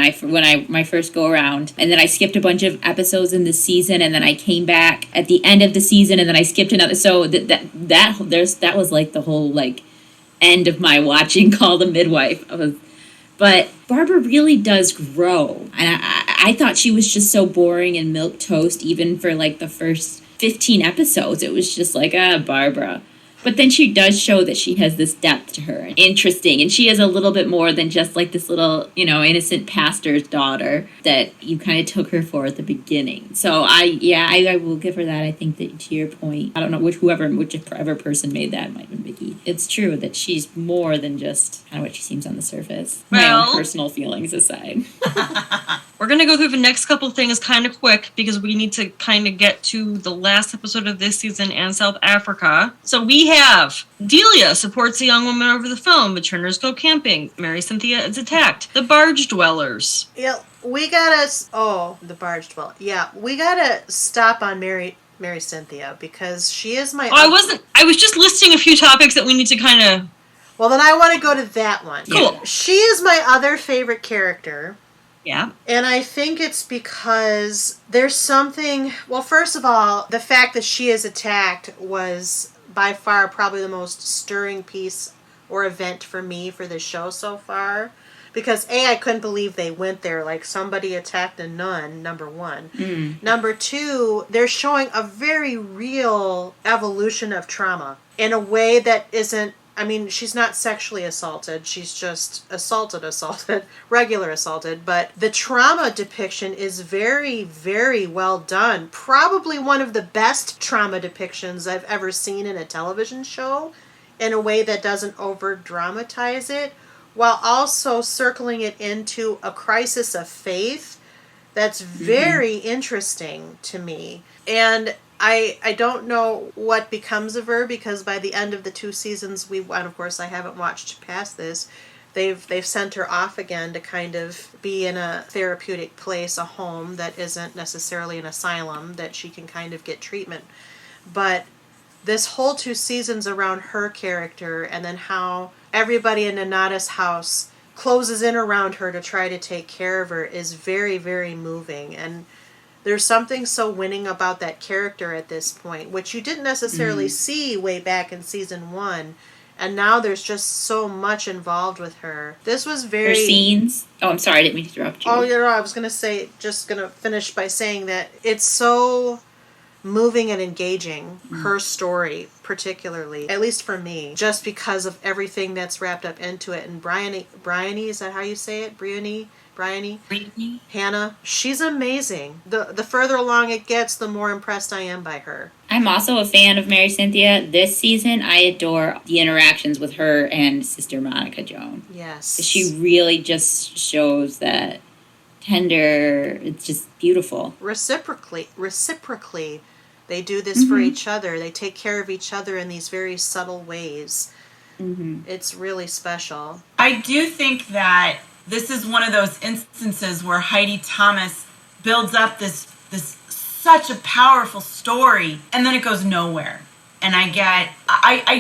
my first go around, and then I skipped a bunch of episodes in the season, and then I came back at the end of the season, and then I skipped another. So that was like the whole like end of my watching Call the Midwife. But Barbara really does grow, and I thought she was just so boring and milquetoast even for like the first 15 episodes. It was just like, Barbara. But then she does show that she has this depth to her. Interesting. And she is a little bit more than just like this little, innocent pastor's daughter that you kind of took her for at the beginning. So I will give her that. I think that to your point, I don't know whichever person made that, might have been Vicky. It's true that she's more than just kind of what she seems on the surface. My own personal feelings aside. We're going to go through the next couple things kind of quick because we need to kind of get to the last episode of this season and South Africa. So we have Delia supports a young woman over the phone. The Turners go camping. Mary Cynthia is attacked. The Barge Dwellers. Yeah, we gotta... Oh, the Barge Dweller. Yeah, we gotta stop on Mary Cynthia because she is my... I was just listing a few topics that we need to kind of... Well, then I want to go to that one. Cool. She is my other favorite character. Yeah. And I think it's because there's something... Well, first of all, the fact that she is attacked was by far probably the most stirring piece or event for me for this show so far. Because, A, I couldn't believe they went there. Like, somebody attacked a nun, number one. Number two, they're showing a very real evolution of trauma in a way that isn't... I mean, she's not sexually assaulted. She's just assaulted, regular assaulted. But the trauma depiction is very, very well done. Probably one of the best trauma depictions I've ever seen in a television show in a way that doesn't over-dramatize it, while also circling it into a crisis of faith that's very interesting to me. And I don't know what becomes of her because by the end of the 2 seasons, and of course I haven't watched past this, they've sent her off again to kind of be in a therapeutic place, a home that isn't necessarily an asylum, that she can kind of get treatment. But this whole 2 seasons around her character and then how everybody in Nonnatus house closes in around her to try to take care of her is very, very moving. And there's something so winning about that character at this point, which you didn't necessarily see way back in season 1. And now there's just so much involved with her. This was very... Her scenes... Oh, I'm sorry, I didn't mean to interrupt you. Oh, I was going to finish by saying that it's so moving and engaging, her story particularly, at least for me, just because of everything that's wrapped up into it. And Bryony, is that how you say it? Bryony? Hannah, she's amazing. The further along it gets, the more impressed I am by her. I'm also a fan of Mary Cynthia. This season, I adore the interactions with her and Sister Monica Joan. Yes. She really just shows that tender, it's just beautiful. Reciprocally, they do this for each other. They take care of each other in these very subtle ways. It's really special. I do think that this is one of those instances where Heidi Thomas builds up this such a powerful story, and then it goes nowhere. And I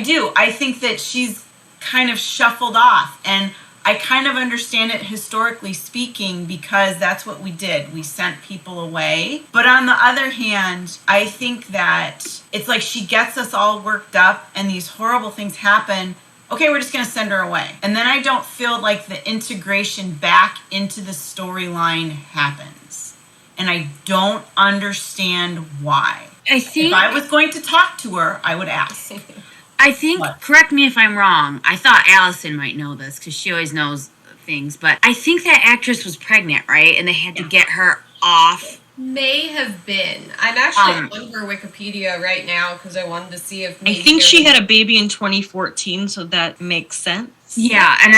do. I think that she's kind of shuffled off, and I kind of understand it historically speaking because that's what we did. We sent people away. But on the other hand, I think that it's like she gets us all worked up, and these horrible things happen. Okay, we're just going to send her away. And then I don't feel like the integration back into the storyline happens. And I don't understand why. If I was going to talk to her, I would ask. I think, correct me if I'm wrong, I thought Allison might know this because she always knows things, but I think that actress was pregnant, right? And they had to get her off. May have been. I'm actually on her Wikipedia right now because I wanted to see if I think she had a baby in 2014, so that makes sense. Yeah, and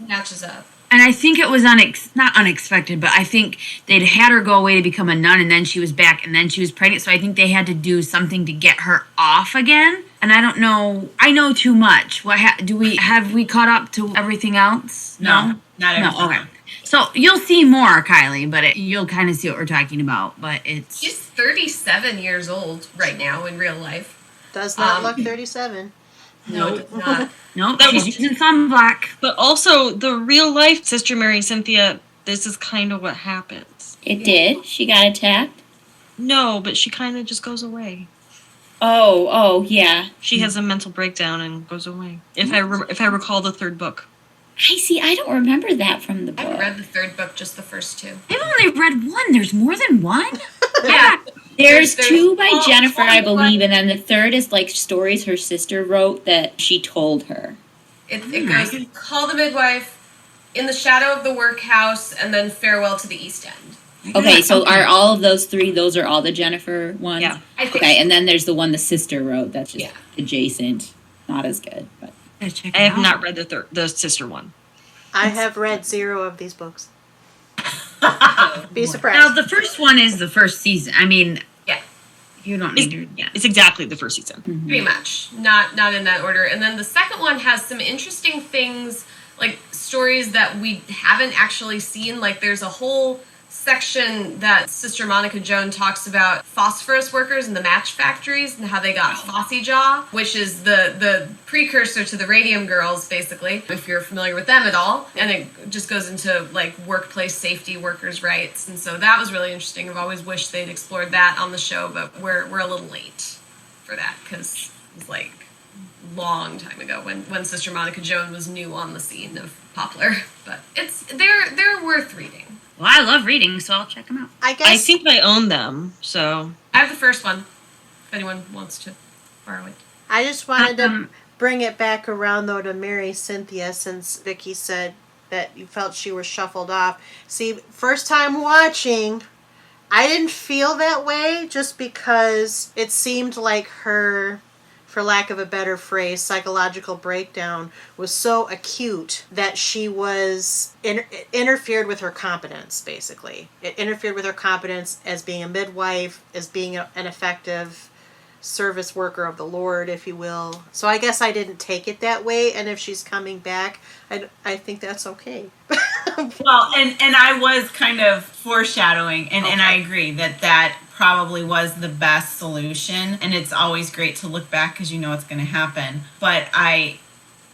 matches up. And I think it was not unexpected, but I think they'd had her go away to become a nun, and then she was back, and then she was pregnant. So I think they had to do something to get her off again. And I don't know. I know too much. Have we caught up to everything else? No, not everything. No, okay. So you'll see more, Kylie, but you'll kind of see what we're talking about. But she's 37 years old right now in real life. Does not look 37. No, it does not. No, that was using sunblock. But also, the real life Sister Mary Cynthia, this is kind of what happens. It did? She got attacked? No, but she kind of just goes away. Oh, yeah. She has a mental breakdown and goes away. If I recall the 3rd book. I don't remember that from the book. I haven't read the 3rd book, just the first 2. I've only read 1. There's more than 1? Yeah. There's two by all Jennifer, I 21. believe, and then the third is like stories her sister wrote that she told her. It goes Call the Midwife, In the Shadow of the Workhouse, and then Farewell to the East End. Okay, so are all of those three, those are all the Jennifer ones? Yeah. I think Okay, so. and then there's the one the sister wrote that's just Yeah. adjacent. Not as good, but. I have not read the sister one. I have read 0 of these books. Be Now, surprised. the first one is the first season. I mean, Yeah. you don't need to. Yeah. It's exactly the first season. Pretty much. Not in that order. And then the second one has some interesting things, like stories that we haven't actually seen. Like there's a whole section that Sister Monica Joan talks about phosphorus workers in the match factories and how they got Fossy Jaw, which is the precursor to the Radium Girls, basically, if you're familiar with them at all. And it just goes into like workplace safety, workers' rights. And so that was really interesting. I've always wished they'd explored that on the show, but we're a little late for that because it was like a long time ago when Sister Monica Joan was new on the scene of Poplar. But they're worth reading. Well, I love reading, so I'll check them out. I guess I think I own them, so I have the first one, if anyone wants to borrow it. I just wanted to bring it back around, though, to Mary Cynthia, since Vicky said that you felt she was shuffled off. See, first time watching, I didn't feel that way just because it seemed like her, for lack of a better phrase, psychological breakdown was so acute that she was interfered with her competence, basically. It interfered with her competence as being a midwife, as being an effective service worker of the Lord, if you will. So I guess I didn't take it that way, and if she's coming back, I think that's okay. Well, and I was kind of foreshadowing, and I agree that probably was the best solution, and it's always great to look back because you know what's going to happen. But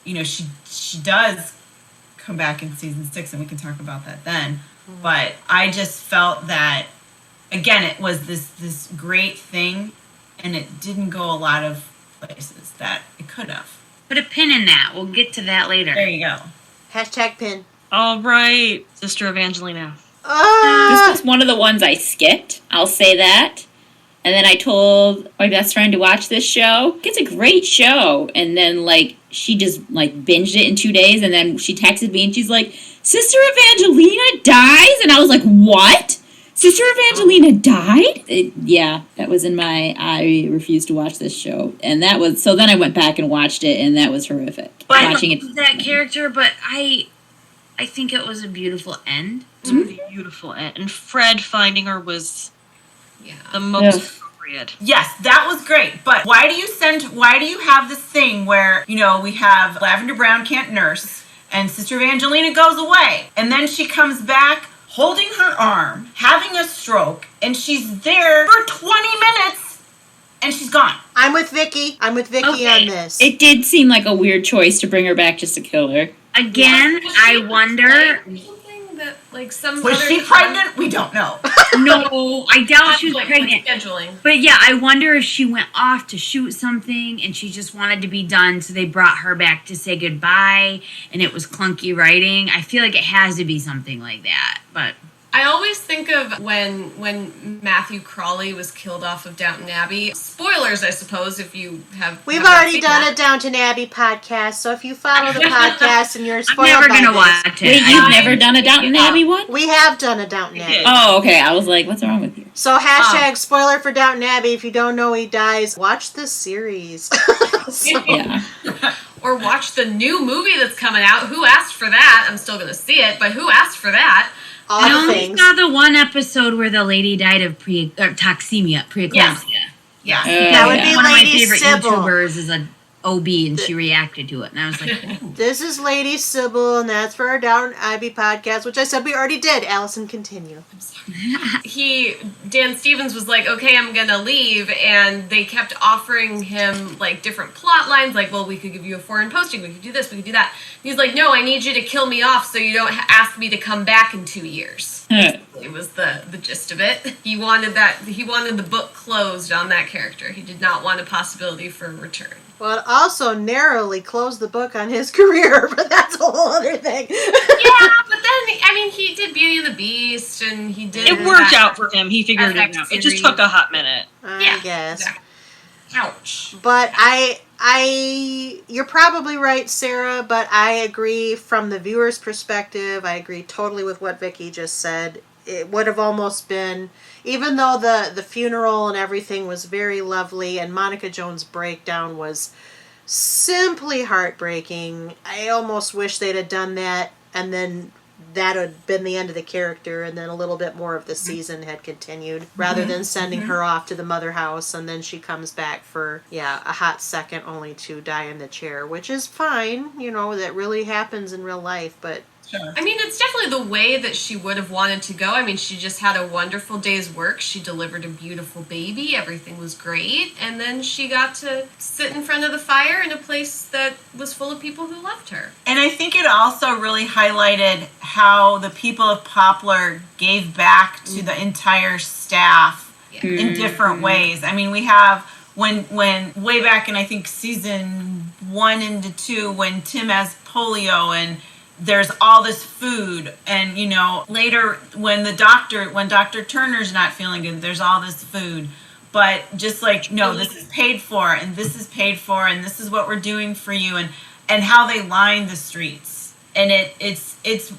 she does come back in season 6, and we can talk about that then. But I just felt that, again, it was this great thing, and it didn't go a lot of places that it could have. Put a pin in that. We'll get to that later. There you go. Hashtag pin. all right, Sister Evangelina. This was one of the ones I skipped. I'll say that. And then I told my best friend to watch this show. It's a great show. And then, she just, binged it in 2 days. And then she texted me and she's like, Sister Evangelina dies? And I was like, what? Sister Evangelina died? That was in my, I refused to watch this show. And that was, so then I went back and watched it, and that was horrific. But Watching it. that character, but I think it was a beautiful end. It was a beautiful end. And Fred finding her was the most appropriate. Yes, that was great. But why do you have this thing where, we have Lavender Brown can't nurse, and Sister Evangelina goes away, and then she comes back holding her arm, having a stroke, and she's there for 20 minutes, and she's gone. I'm with Vicky. On this. It did seem like a weird choice to bring her back just to kill her. Again, I wonder. Something that some Was other she pregnant? We don't know. No, I doubt she was pregnant. Scheduling. But yeah, I wonder if she went off to shoot something and she just wanted to be done, so they brought her back to say goodbye, and it was clunky writing. I feel like it has to be something like that, but... I always think of when Matthew Crawley was killed off of Downton Abbey. Spoilers, I suppose, if you have. We've already done a Downton Abbey podcast, so if you follow the podcast and you're spoiled, I'm never by gonna this, watch it. Wait, you've never done a Downton Abbey one? We have done a Downton Abbey. Oh, okay. I was like, what's wrong with you? So hashtag spoiler for Downton Abbey. If you don't know he dies, watch this series. Yeah. Or watch the new movie that's coming out. Who asked for that? I'm still going to see it, but who asked for that? All I the only things. saw the one episode where the lady died of toxemia, preeclampsia. Yeah. That would be One of my Lady favorite Sybil. YouTubers is a OB, and she reacted to it, and I was like, oh. This is Lady Sybil, and that's for our Downton Abbey podcast, which I said we already did. Allison, continue. Dan Stevens was like, okay, I'm going to leave, and they kept offering him, different plot lines, well, we could give you a foreign posting, we could do this, we could do that. He's like, no, I need you to kill me off so you don't ask me to come back in 2 years. It was the gist of it. He wanted the book closed on that character. He did not want a possibility for a return. Well, it also narrowly closed the book on his career, but that's a whole other thing. Yeah, but then I mean, he did Beauty and the Beast, and he did... It worked out for him. He figured it out. It just took a hot minute. I guess. Exactly. Ouch. But you're probably right, Sarah, but I agree from the viewer's perspective. I agree totally with what Vicky just said. It would have almost been, even though the funeral and everything was very lovely and Monica Jones' breakdown was simply heartbreaking, I almost wish they'd have done that, and then that had been the end of the character, and then a little bit more of the season had continued, rather than sending her off to the mother house, and then she comes back for, a hot second only to die in the chair, which is fine, that really happens in real life, but... Sure. I mean, it's definitely the way that she would have wanted to go. I mean, she just had a wonderful day's work. She delivered a beautiful baby. Everything was great. And then she got to sit in front of the fire in a place that was full of people who loved her. And I think it also really highlighted how the people of Poplar gave back to the entire staff in different ways. I mean, we have when way back in, I think, season 1 into 2, when Tim has polio and there's all this food, and later when Dr. Turner's not feeling good, there's all this food, but just like, no, this is paid for, and this is paid for, and this is what we're doing for you, and how they line the streets. And it's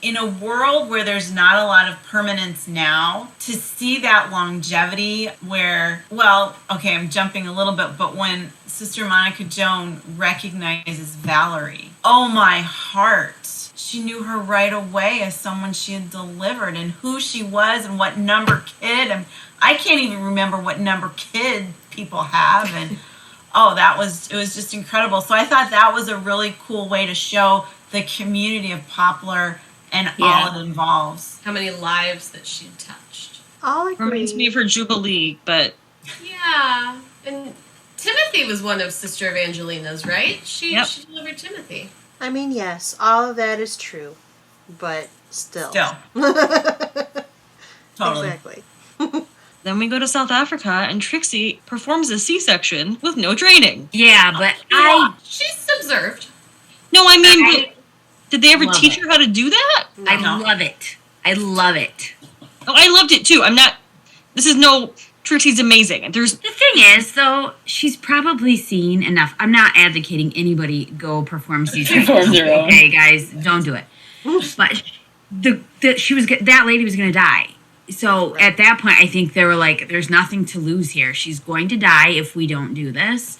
in a world where there's not a lot of permanence now, to see that longevity where, I'm jumping a little bit, but when Sister Monica Joan recognizes Valerie, oh my heart, she knew her right away as someone she had delivered and who she was and what number kid, and I can't even remember what number kid people have, and it was just incredible. So I thought that was a really cool way to show the community of Poplar and all it involves. How many lives that she touched. All agree. Reminds me of her Jubilee, but... Yeah, and Timothy was one of Sister Evangelina's, right? She delivered Timothy. I mean, yes, all of that is true, but still. Totally. Exactly. Then we go to South Africa, and Trixie performs a C-section with no training. Yeah, but She's observed. No, I mean... Did they ever teach her how to do that? I love it. I love it. Oh, I loved it too. Trixie's amazing. The thing is, though, she's probably seen enough. I'm not advocating anybody go perform C-section. Okay, guys, don't do it. But that lady was going to die. So at that point, I think they were like, there's nothing to lose here. She's going to die if we don't do this.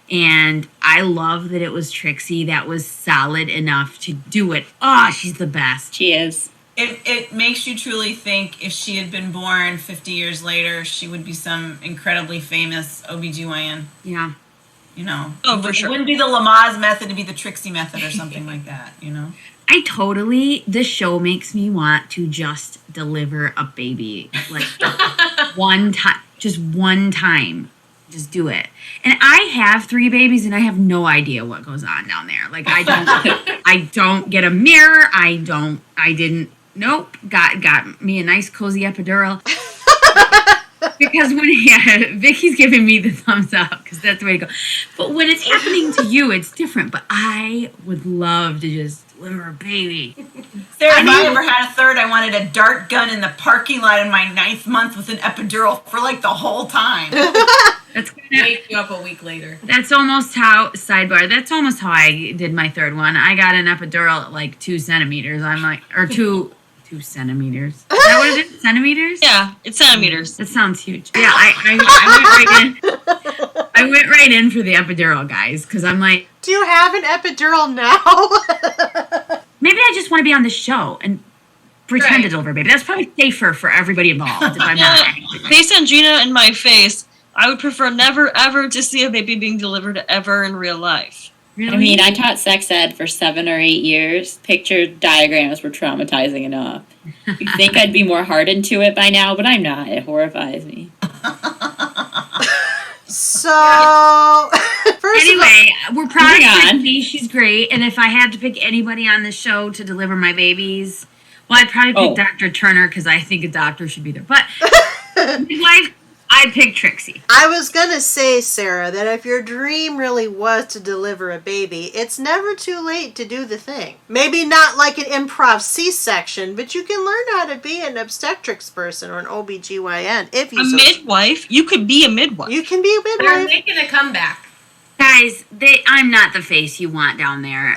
And I love that it was Trixie that was solid enough to do it. Oh, she's the best. She is. It makes you truly think if she had been born 50 years later, she would be some incredibly famous OBGYN. Yeah. Oh, for sure. It wouldn't be the Lamaze method, it'd be the Trixie method or something like that, This show makes me want to just deliver a baby. Like, one time. Just one time. Just do it. And I have 3 babies, and I have no idea what goes on down there. Like, I don't get a mirror. Nope. Got me a nice cozy epidural. Because Vicky's giving me the thumbs up, because that's the way to go. But when it's happening to you, it's different. But I would love to just deliver a baby. Sarah, if I ever had a third, I wanted a dart gun in the parking lot in my 9th month with an epidural for like the whole time. That's gonna wake you up a week later. That's almost how I did my third one. I got an epidural at like 2 centimeters. I'm like, or 2 centimeters. Is that what it is? Centimeters? Yeah, it's centimeters. That sounds huge. Yeah, I went right in for the epidural, guys, because I'm like, do you have an epidural now? Maybe I just want to be on the show and pretend to deliver a baby. That's probably safer for everybody involved. If I'm not based on Gina and my face, I would prefer never ever to see a baby being delivered ever in real life. Really? I mean, I taught sex ed for 7 or 8 years. Picture diagrams were traumatizing enough. You'd think I'd be more hardened to it by now, but I'm not. It horrifies me. So, anyway, we're proud of Trixie. She's great. And if I had to pick anybody on the show to deliver my babies, well, I'd probably pick Dr. Turner, because I think a doctor should be there. But Midwife, I'd pick Trixie. I was going to say, Sarah, that if your dream really was to deliver a baby, it's never too late to do the thing. Maybe not like an improv C-section, but you can learn how to be an obstetrics person or an OBGYN if you midwife? You could be a midwife. You can be a They're midwife. making a comeback. Guys, I'm not the face you want down there.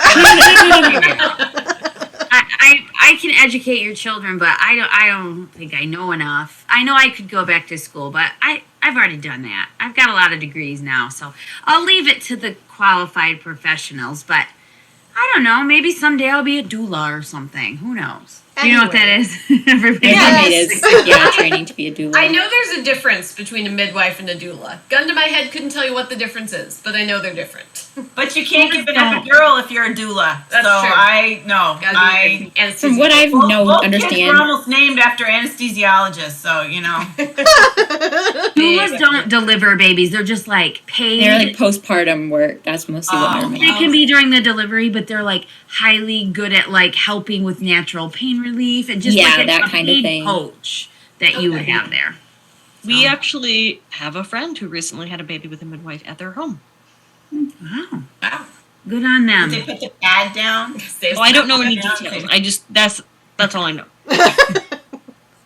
I can educate your children, but I don't think I know enough. I know I could go back to school, but I've already done that. I've got a lot of degrees now, so I'll leave it to the qualified professionals. But I don't know. Maybe someday I'll be a doula or something. Who knows? Do you know what that is? Everybody Yes. Training to be a doula. I know there's a difference between a midwife and a doula. Gun to my head, couldn't tell you what the difference is, but I know they're different. But you can't give an epidural if you're a doula. That's so true. From what I've both kids understand, were almost named after anesthesiologists, so you know. Doulas don't deliver babies. They're just like paid. they're like postpartum work. That's mostly what they're It making. can be during the delivery, but they're like highly good at like helping with natural pain relief and just like that a kind of paid thing. coach that you would have there. We actually have a friend who recently had a baby with a midwife at their home. Wow. Wow. Good on them. Did they put the pad down? Oh, I don't know any details. I just that's all I know.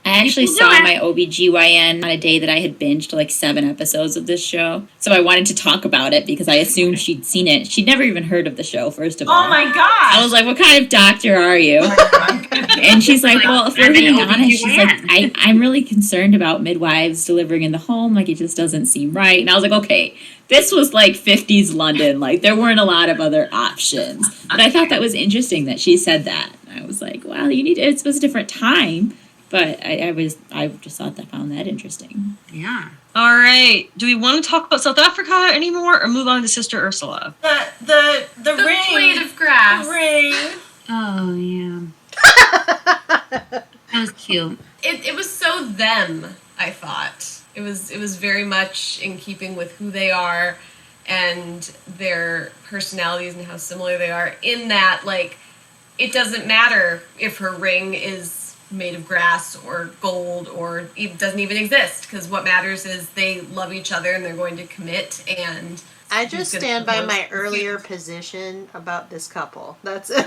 I actually You can saw do it. my OBGYN on a day that I had binged like 7 episodes of this show. So I wanted to talk about it because I assumed she'd seen it. She'd never even heard of the show, first of all. Oh my I god! was like, what kind of doctor are you? And she's like, well, if we're I'm an being honest, she's like, OBGYN. I'm really concerned about midwives delivering in the home. Like, it just doesn't seem right. And I was like, okay, this was like 50s London. Like, there weren't a lot of other options. But I thought that was interesting that she said that. And I was like, well, it was a different time. But I just found that interesting. Yeah. All right. Do we want to talk about South Africa anymore, or move on to Sister Ursula? The The ring. blade of grass. The ring. Oh, yeah. That was cute. It was so them, I thought. It was very much in keeping with who they are and their personalities and how similar they are, in that, like, it doesn't matter if her ring is made of grass or gold or it doesn't even exist, because what matters is they love each other and they're going to commit. And I just who's gonna stand by propose my is earlier cute. position about this couple. That's it.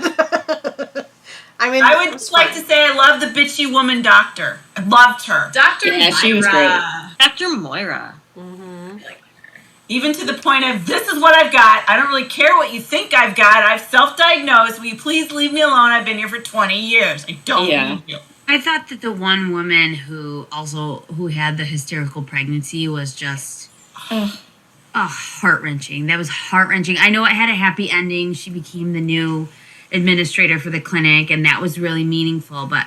I mean, I would it's just like fine. to say I love the bitchy woman doctor. I loved her. Dr. Yeah, she was Myra. Dr. Moira. Even to the point of, this is what I've got. I don't really care what you think I've got. I've self-diagnosed. Will you please leave me alone? I've been here for 20 years. I don't need you. I thought that the one woman who had the hysterical pregnancy was just heart-wrenching. That was heart-wrenching. I know it had a happy ending. She became the new administrator for the clinic, and that was really meaningful. But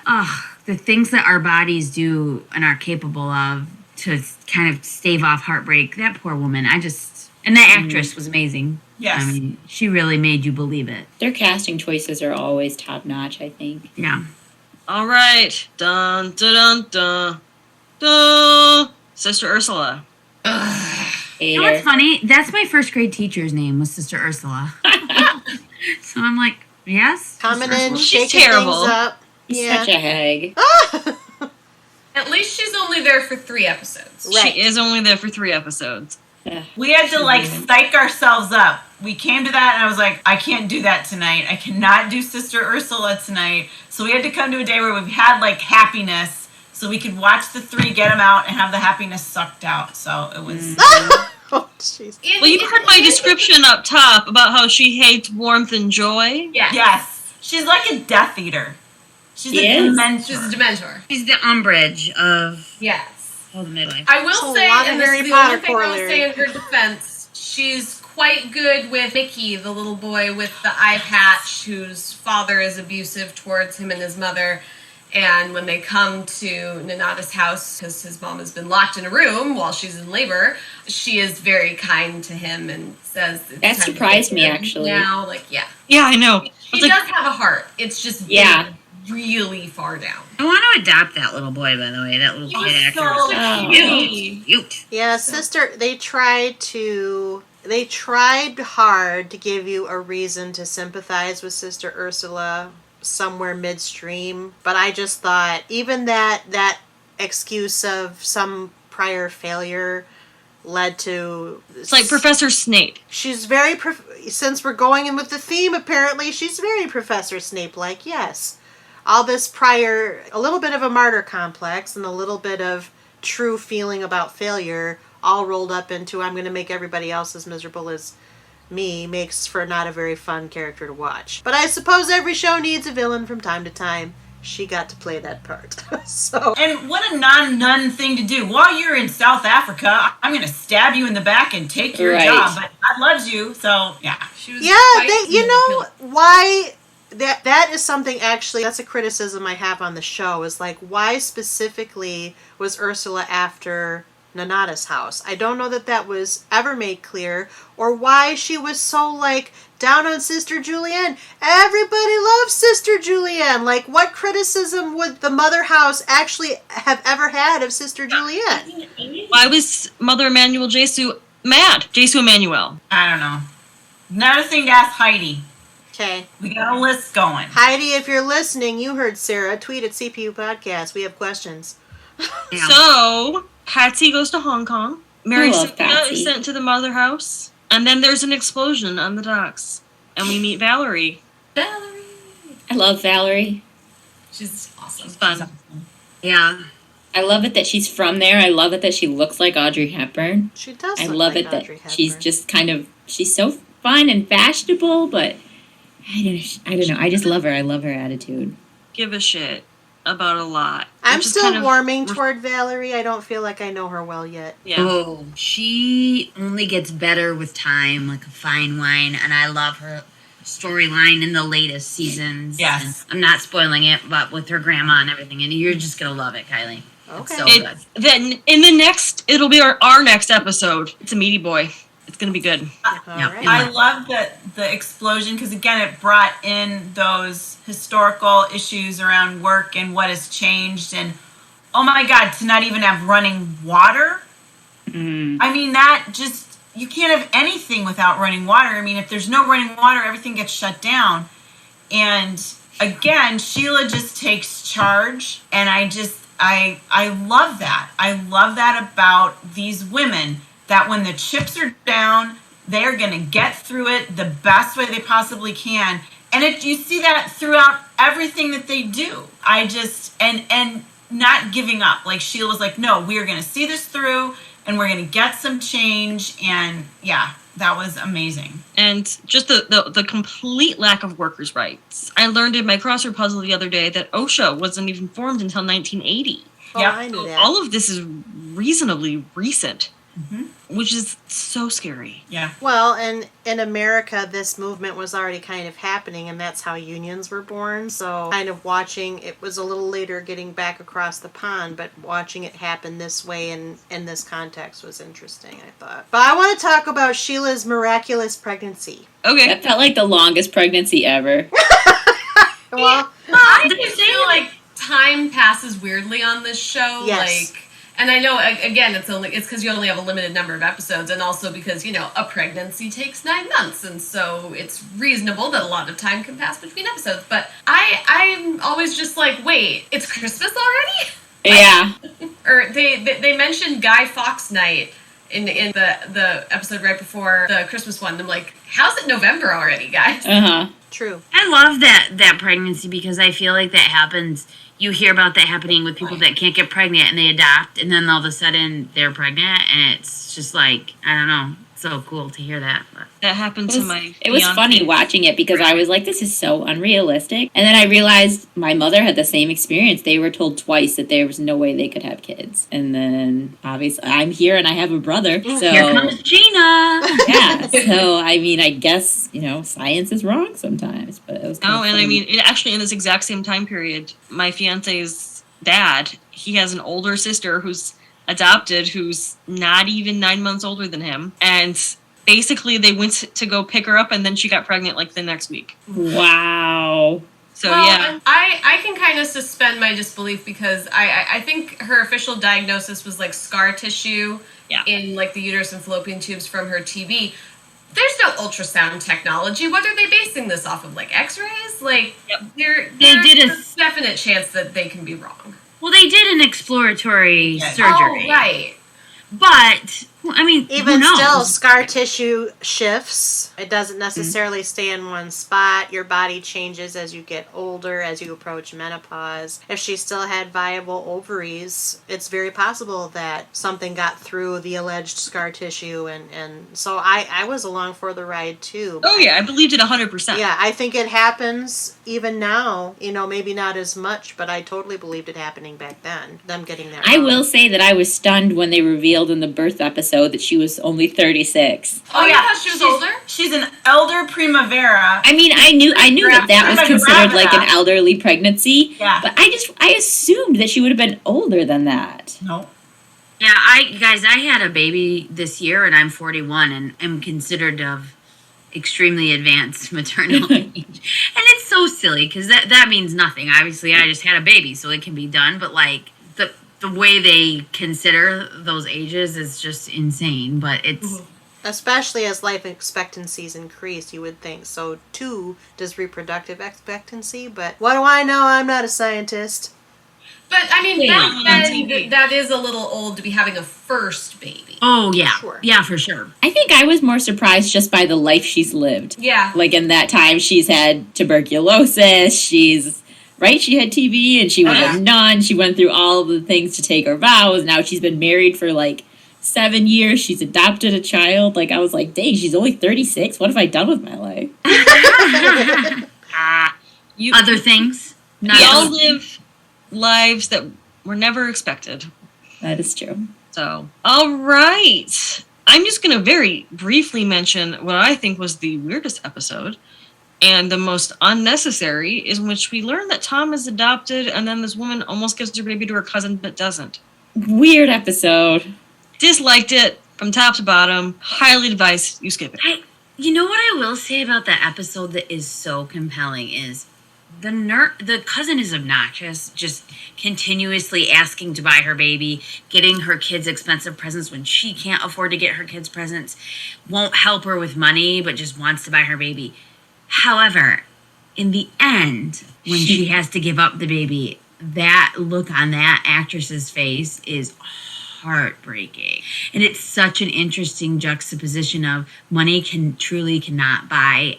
the things that our bodies do and are capable of to kind of stave off heartbreak, that poor woman, and that actress was amazing. Yes. I mean, she really made you believe it. Their casting choices are always top-notch, I think. Yeah. All right. Dun, dun, dun, dun, dun. Sister Ursula. You know what's funny? That's my first grade teacher's name was Sister Ursula. So I'm like, yes? Coming Sister in, Ursula? She's shaking terrible. things up. He's Yeah. such a hag. At least she's only there for 3 episodes. Right. She is only there for 3 episodes. We had to like psych ourselves up. We came to that and I was like, I can't do that tonight. I cannot do Sister Ursula tonight. So we had to come to a day where we had like happiness so we could watch the 3, get them out, and have the happiness sucked out. So it was... Oh, jeez. Well, you heard my description up top about how she hates warmth and joy. Yeah. Yes. She's like a Death Eater. She's She a is. Dementor. She's a Dementor. She's the umbrage of Yes. the midwife. I will There's a say, lot of and this Harry is the Potter only thing I'll say corollary. in her defense, she's quite good with Mickey, the little boy with the eye patch, whose father is abusive towards him and his mother. And when they come to Nanada's house, because his mom has been locked in a room while she's in labor, she is very kind to him and says... it's That time to surprised get me, him actually. Now, like, yeah. Yeah, I know. She It's like, does have a heart. It's just Yeah. really far down. I want to adopt that little boy, by the way. That little kid actor. so was cute. cute. Yeah, sister, they tried hard to give you a reason to sympathize with Sister Ursula somewhere midstream, but I just thought even that excuse of some prior failure led to... It's like Professor Snape. She's very... since we're going in with the theme, apparently, she's very Professor Snape-like, yes. All this prior... a little bit of a martyr complex and a little bit of true feeling about failure all rolled up into I'm going to make everybody else as miserable as me makes for not a very fun character to watch. But I suppose every show needs a villain from time to time. She got to play that part. So. And what a non-nun thing to do. While you're in South Africa, I'm going to stab you in the back and take your job. But God loves you, so yeah. She was you know why... That is something, actually, that's a criticism I have on the show, is like, why specifically was Ursula after Nonna's house? I don't know that was ever made clear, or why she was so, like, down on Sister Julienne. Everybody loves Sister Julienne. Like, what criticism would the mother house actually have ever had of Sister Julienne? Why was Mother Emanuel Jesu mad? Jesu Emmanuel. I don't know. Another thing to ask Heidi. Okay. We got a list going. Heidi, if you're listening, you heard Sarah. Tweet at CPU Podcast. We have questions. Yeah. So, Patsy goes to Hong Kong. Mary love Cynthia Patsy. is sent to the mother house. And then there's an explosion on the docks. And we meet Valerie. Valerie. I love Valerie. She's awesome. It's fun. Yeah. I love it that she's from there. I love it that she looks like Audrey Hepburn. She does I look love like it that Audrey Hepburn. she's just kind of, she's so fun and fashionable, but I don't know. I just love her. I love her attitude. Give a shit about a lot. I'm which is still kind of- warming toward Valerie. I don't feel like I know her well yet. Yeah. Oh, she only gets better with time, like a fine wine, and I love her storyline in the latest seasons. Yes. And I'm not spoiling it, but with her grandma and everything, and you're just gonna love it, Kylie. It's Okay. so good. Then in the next, it'll be our next episode. It's a meaty boy. It's gonna be good. All right. I love the explosion because, again, it brought in those historical issues around work and what has changed. And, oh my God, to not even have running water. I mean, that just, you can't have anything without running water. I mean, if there's no running water, everything gets shut down. And, again, Sheila just takes charge. And I love that. I love that about these women. That when the chips are down, they're going to get through it the best way they possibly can. And you see that throughout everything that they do. And not giving up. Like Sheila was like, no, we're going to see this through and we're going to get some change. And yeah, that was amazing. And just the complete lack of workers' rights. I learned in my crossword puzzle the other day that OSHA wasn't even formed until 1980. Oh, Yep. I knew So that. all of this is reasonably recent. Mm-hmm. Which is so scary. Yeah. Well, and in America, this movement was already kind of happening, and that's how unions were born. So kind of watching, it was a little later getting back across the pond, but watching it happen this way and in this context was interesting, I thought. But I want to talk about Sheila's miraculous pregnancy. Okay. That felt like the longest pregnancy ever. Well, I just feel like time passes weirdly on this show. Yes. Like, and I know, again, it's because you only have a limited number of episodes, and also because, a pregnancy takes 9 months, and so it's reasonable that a lot of time can pass between episodes. But I'm always just like, wait, it's Christmas already? Yeah. Or they mentioned Guy Fawkes Night in the episode right before the Christmas one. I'm like, how's it November already, guys? Uh-huh. true. I love that pregnancy because I feel like that happens. You hear about that happening with people that can't get pregnant and they adopt, and then all of a sudden they're pregnant, and it's just like, I don't know, so cool to hear that. But That happened to my It was fiancé. funny watching it because I was like, this is so unrealistic. And then I realized my mother had the same experience. They were told twice that there was no way they could have kids. And then obviously I'm here and I have a brother. So here comes Gina. yeah. So I mean, I guess, science is wrong sometimes, but it was kind No, of and I funny. mean, actually in this exact same time period, my fiance's dad, he has an older sister who's adopted, who's not even 9 months older than him. And basically they went to go pick her up and then she got pregnant like the next week. Wow. So Well, yeah. and I can kind of suspend my disbelief because I think her official diagnosis was like scar tissue in like the uterus and fallopian tubes from her TB. There's no ultrasound technology. What are they basing this off of? Like X-rays? Like there's a definite chance that they can be wrong. Well, they did an exploratory surgery. Oh, right. But, I mean, who Even knows? still, scar tissue shifts. It doesn't necessarily stay in one spot. Your body changes as you get older, as you approach menopause. If she still had viable ovaries, it's very possible that something got through the alleged scar tissue. And so I was along for the ride, too. Oh, yeah, I believed it 100%. Yeah, I think it happens even now. Maybe not as much, but I totally believed it happening back then. Them getting that I wrong. will say that I was stunned when they revealed in the birth episode that she was only 36. Oh, you thought she was older? She's an elder primavera. I mean, I knew that was considered like an Primavera. elderly pregnancy. Yeah. But I assumed that she would have been older than that. No. Yeah, I had a baby this year, and I'm 41, and am considered of extremely advanced maternal age. And it's so silly, because that means nothing. Obviously, I just had a baby, so it can be done, but, like, the way they consider those ages is just insane, but it's... Especially as life expectancies increase, you would think. So, too, does reproductive expectancy. But what do I know? I'm not a scientist. But, I mean, Yeah, back on then, TV. that is a little old to be having a first baby. Oh, yeah. Sure. Yeah, for sure. I think I was more surprised just by the life she's lived. Yeah. Like in that time, she's had tuberculosis, she had TB, and she was a nun. She went through all of the things to take her vows. Now she's been married for like 7 years. She's adopted a child. Like, I was like, dang, she's only 36. What have I done with my life? Other things? Not We all all- live lives that were never expected. That is true. So, all right. I'm just going to very briefly mention what I think was the weirdest episode and the most unnecessary, is in which we learn that Tom is adopted, and then this woman almost gives her baby to her cousin but doesn't. Weird episode. Disliked it from top to bottom. Highly advise you skip it. You know what I will say about that episode that is so compelling is the cousin is obnoxious, just continuously asking to buy her baby, getting her kids expensive presents when she can't afford to get her kids presents, won't help her with money, but just wants to buy her baby. However, in the end, when she has to give up the baby, that look on that actress's face is heartbreaking. And it's such an interesting juxtaposition of money cannot buy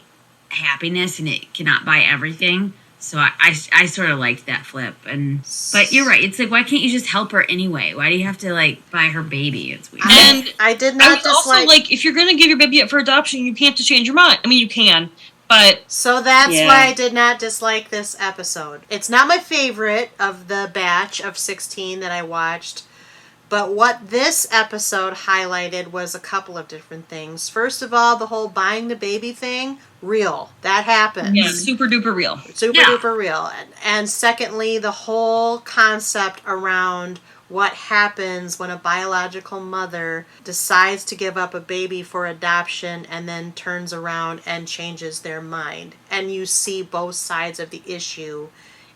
happiness, and it cannot buy everything. So I sort of liked that flip. But you're right. It's like, why can't you just help her anyway? Why do you have to, like, buy her baby? It's weird. And I did I not was also dislike... like, if you're going to give your baby up for adoption, you can't just change your mind. I mean, you can, but So that's Yeah. why I did not dislike this episode. It's not my favorite of the batch of 16 that I watched, but what this episode highlighted was a couple of different things. First of all, the whole buying the baby thing, real. That happens. yeah, super duper real. Super Yeah. duper real. And secondly, the whole concept around what happens when a biological mother decides to give up a baby for adoption and then turns around and changes their mind. And you see both sides of the issue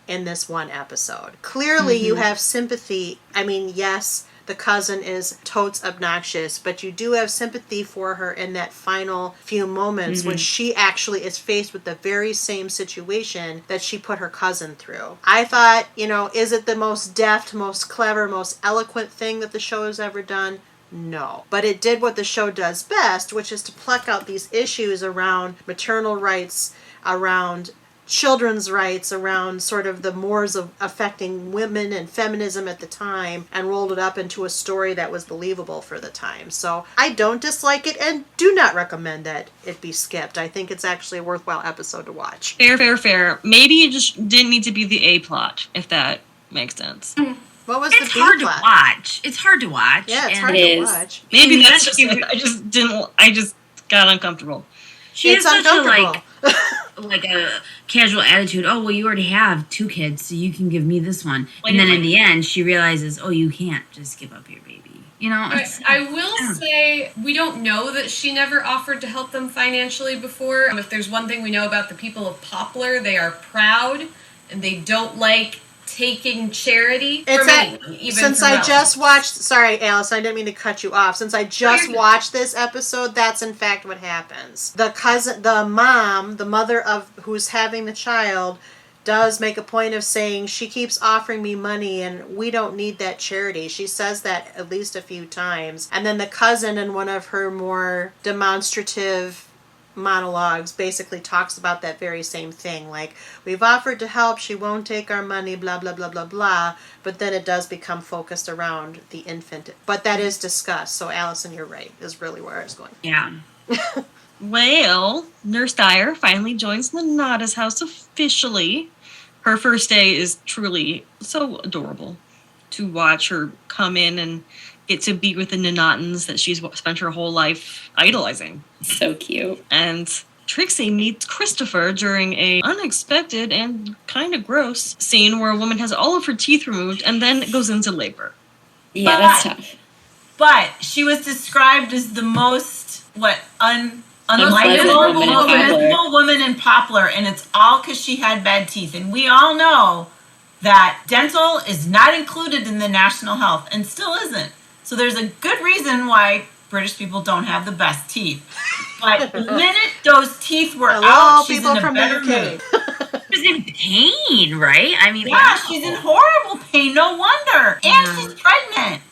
in this one episode. Clearly, you have sympathy. I mean, yes, the cousin is totes obnoxious, but you do have sympathy for her in that final few moments when she actually is faced with the very same situation that she put her cousin through. I thought, is it the most deft, most clever, most eloquent thing that the show has ever done? No. But it did what the show does best, which is to pluck out these issues around maternal rights, around children's rights, around sort of the mores of affecting women and feminism at the time, and rolled it up into a story that was believable for the time. So I don't dislike it and do not recommend that it be skipped. I think it's actually a worthwhile episode to watch. Fair. Maybe it just didn't need to be the A plot, if that makes sense. What was It's the hard B to plot? watch. It's hard to watch. Yeah, it's and hard It to is. watch. Maybe And that's that's just it. I just got uncomfortable. She It's has such a, uncomfortable. like a casual attitude. Oh, well, you already have 2 kids, so you can give me this one. Wait, And then wait. in the end, she realizes, oh, you can't just give up your baby. It's, I will say we don't know that she never offered to help them financially before. If there's one thing we know about the people of Poplar, they are proud and they don't like taking charity from anyone, even since from I relatives. just watched, sorry Alice, I didn't mean to cut you off. Since I just you're good. watched this episode, that's in fact what happens. The mother of who's having the child, does make a point of saying, she keeps offering me money and we don't need that charity. She says that at least a few times. And then the cousin, in one of her more demonstrative monologues, basically talks about that very same thing. Like, we've offered to help, she won't take our money, blah, blah, blah, blah, blah. But then it does become focused around the infant. But that is discussed. So, Allison, you're right, is really where I was going. Yeah. Well, Nurse Dyer finally joins Nonna's house officially. Her first day is truly so adorable to watch her come in and get to be with the Nonnatons that she's spent her whole life idolizing. So cute. And Trixie meets Christopher during a unexpected and kind of gross scene where a woman has all of her teeth removed and then goes into labor. Yeah, that's tough. But she was described as the most, Unpleasant unpleasant woman in Poplar, and it's all because she had bad teeth. And we all know that dental is not included in the national health, and still isn't. So there's a good reason why British people don't have the best teeth. But the minute those teeth were out, she's in a better mood. She's in pain, right? I mean, Yeah, she's in horrible pain. No wonder. And she's pregnant.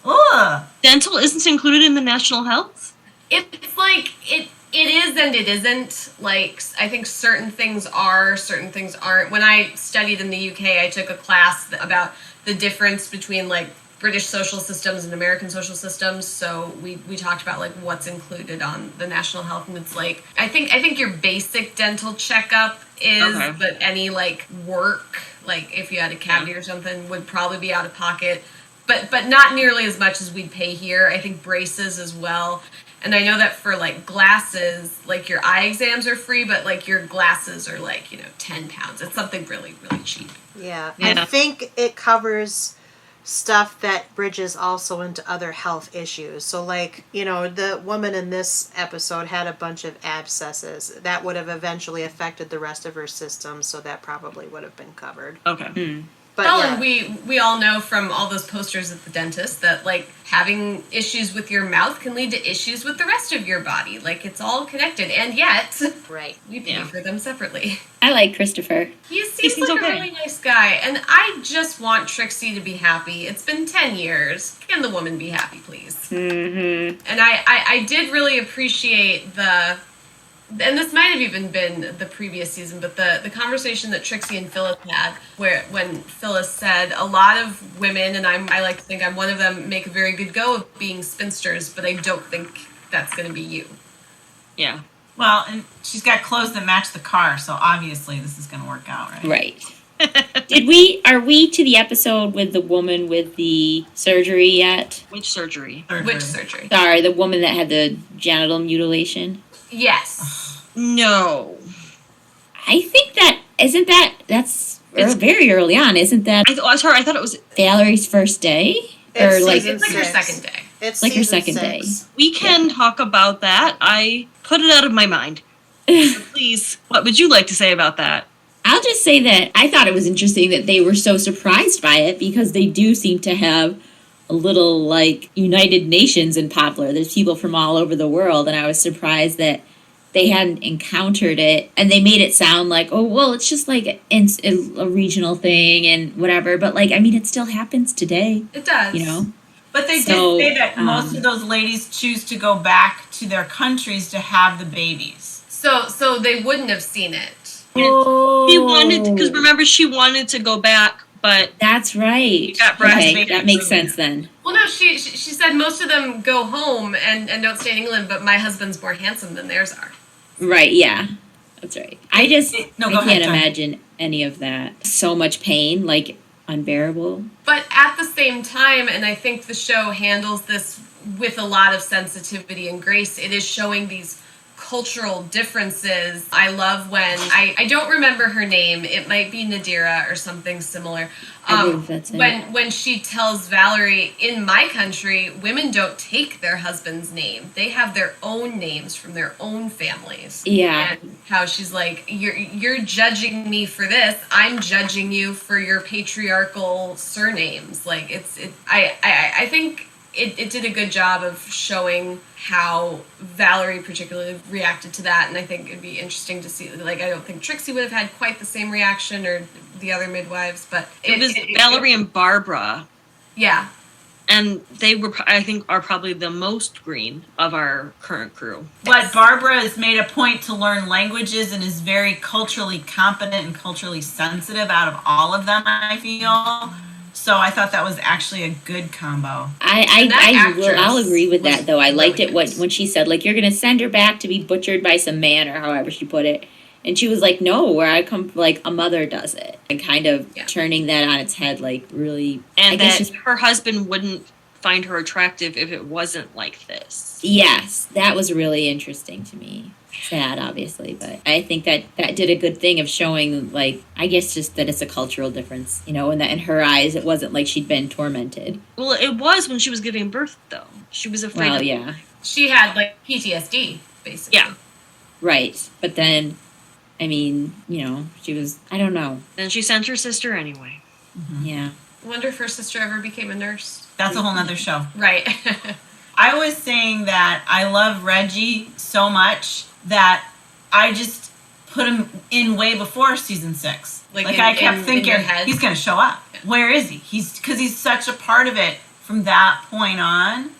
Ugh. Dental isn't included in the national health? It's like it is and it isn't. Like, I think certain things are, certain things aren't. When I studied in the UK, I took a class about the difference between like British social systems and American social systems. So we talked about like what's included on the national health, and it's like I think your basic dental checkup is, Okay. but any like work, like if you had a cavity or something, would probably be out of pocket. But not nearly as much as we'd pay here. I think braces as well. And I know that for like glasses, like your eye exams are free, but like your glasses are like, 10 pounds. It's something really, really cheap. Yeah. Yeah. I think it covers stuff that bridges also into other health issues. So like, the woman in this episode had a bunch of abscesses. That would have eventually affected the rest of her system, so that probably would have been covered. Okay. But Well, yeah. and we all know from all those posters at the dentist that like having issues with your mouth can lead to issues with the rest of your body. Like, it's all connected, and yet Right. we pay Yeah. for them separately. I like Christopher. He seems seems like okay. a really nice guy, and I just want Trixie to be happy. It's been 10 years. Can the woman be happy, please? Mm-hmm. And I did really appreciate and this might have even been the previous season, but the conversation that Trixie and Phyllis had, when Phyllis said, a lot of women, and I like to think I'm one of them, make a very good go of being spinsters, but I don't think that's going to be you. Yeah. Well, and she's got clothes that match the car, so obviously this is going to work out, right? Right. Are we to the episode with the woman with the surgery yet? Which surgery? Which surgery? Sorry, the woman that had the genital mutilation. Yes. No. I think that's very early on, isn't that Sorry, I thought it was... Valery's first day? It's Or like season It's like her 6. second day. It's like her season second day. 6. We can talk about that. I put it out of my mind. So please, what would you like to say about that? I'll just say that I thought it was interesting that they were so surprised by it, because they do seem to have a little like United Nations in Poplar. There's people from all over the world, and I was surprised that they hadn't encountered it, and they made it sound like, oh, well, it's just like a regional thing and whatever. But like, I mean, it still happens today, It does. But they So, did say that most of those ladies choose to go back to their countries to have the babies. So they wouldn't have seen it. She wanted, because remember, she wanted to go back, but That's right. got breast Okay, baby that makes food. sense then. Well, no, she said most of them go home and don't stay in England, but my husband's more handsome than theirs are. Right, yeah. That's right. I No, go can't ahead, Jen. imagine any of that. So much pain, like unbearable. But at the same time, and I think the show handles this with a lot of sensitivity and grace, it is showing these cultural differences. I love when, I don't remember her name, it might be Nadira or something similar. I believe that's it. When she tells Valerie, in my country, women don't take their husband's name. They have their own names from their own families. Yeah. And how she's like, you're judging me for this. I'm judging you for your patriarchal surnames. Like I think it did a good job of showing how Valerie particularly reacted to that, and I think it'd be interesting to see, like, I don't think Trixie would have had quite the same reaction, or the other midwives, but it was Valerie and Barbara. Yeah. And they were, I think, are probably the most green of our current crew. But Barbara has made a point to learn languages and is very culturally competent and culturally sensitive out of all of them, I feel. So I thought that was actually a good combo. I'll agree with that, though. I liked it when she said, like, you're going to send her back to be butchered by some man, or however she put it. And she was like, no, where I come, like, a mother does it. And kind of turning that on its head, like, really. And that her husband wouldn't find her attractive if it wasn't like this. Yes, that was really interesting to me. Sad, obviously, but I think that did a good thing of showing, like, I guess just that it's a cultural difference, you know, and that in her eyes it wasn't like she'd been tormented. Well, it was when she was giving birth, though. She was afraid. Well, yeah. She had, like, PTSD, basically. Yeah. Right, but then, I mean, you know, she was, I don't know. Then she sent her sister anyway. Mm-hmm. Yeah. I wonder if her sister ever became a nurse. That's a whole nother show. Right. I was saying that I love Reggie so much that I just put him in way before season 6. Like I kept thinking, he's going to show up. Yeah. Where is he? Because he's such a part of it from that point on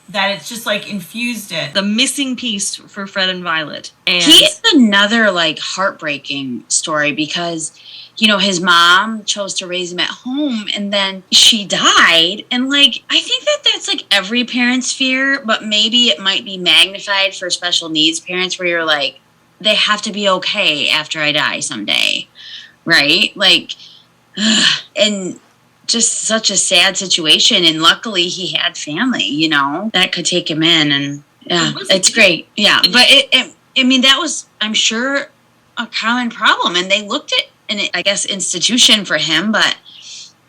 that it's just like infused it. The missing piece for Fred and Violet. And he's another like heartbreaking story because, you know, his mom chose to raise him at home and then she died. And like, I think that's like every parent's fear, but maybe it might be magnified for special needs parents where you're like, they have to be okay after I die someday. Right? Like, and just such a sad situation. And luckily he had family, you know, that could take him in. And yeah, it's great. Yeah. But I mean, that was, I'm sure, a common problem. And they looked at an, I guess, institution for him, but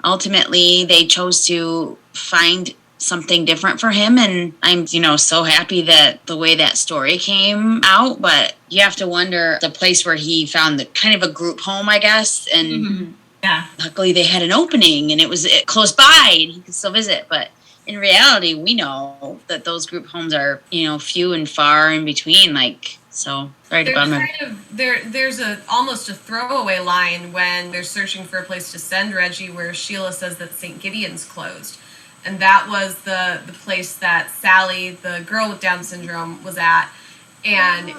ultimately they chose to find something different for him. And I'm, you know, so happy that the way that story came out, but you have to wonder the place where he found the kind of a group home, I guess. And yeah, luckily they had an opening and it was close by and he could still visit. But in reality, we know that those group homes are, you know, few and far in between. Like, so sorry to bummer. There's almost a throwaway line when they're searching for a place to send Reggie where Sheila says that St. Gideon's closed. And that was the place that Sally, the girl with Down syndrome, was at. And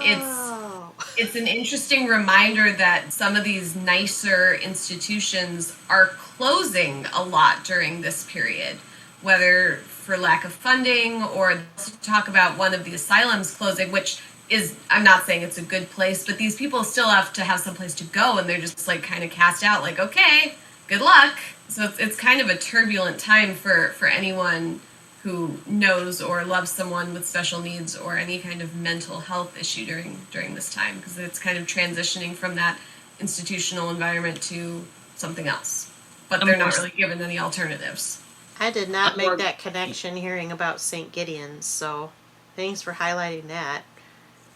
it's an interesting reminder that some of these nicer institutions are closing a lot during this period, whether for lack of funding or talk about one of the asylums closing, which is, I'm not saying it's a good place, but these people still have to have some place to go, and they're just like kind of cast out like, okay, good luck. So it's kind of a turbulent time for anyone who knows or loves someone with special needs or any kind of mental health issue during this time, because it's kind of transitioning from that institutional environment to something else. But they're not really given any alternatives. I did not make that connection hearing about St. Gideon's, so thanks for highlighting that.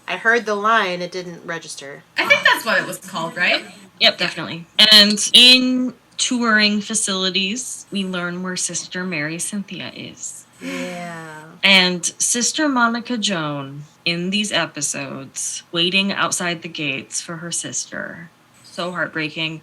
I heard the line, it didn't register. I think that's what it was called, right? Yep, definitely. And in touring facilities, we learn where Sister Mary Cynthia is. Yeah. And Sister Monica Joan in these episodes, waiting outside the gates for her sister. So heartbreaking.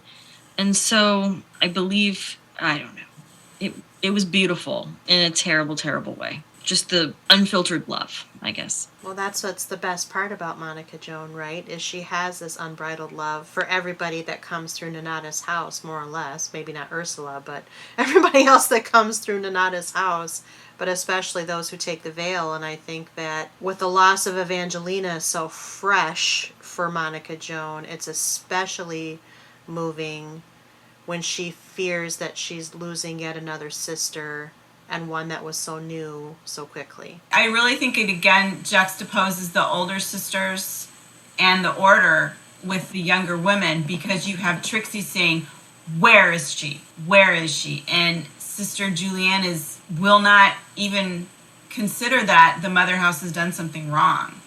And so I believe, I don't know, it was beautiful in a terrible, terrible way. Just the unfiltered love, I guess. Well, that's what's the best part about Monica Joan, right? Is she has this unbridled love for everybody that comes through Nonna's house, more or less. Maybe not Ursula, but everybody else that comes through Nonna's house, but especially those who take the veil. And I think that with the loss of Evangelina so fresh for Monica Joan, it's especially moving when she fears that she's losing yet another sister, and one that was so new so quickly. I really think it again juxtaposes the older sisters and the order with the younger women, because you have Trixie saying, where is she? Where is she? And Sister Julianne will not even consider that the mother house has done something wrong.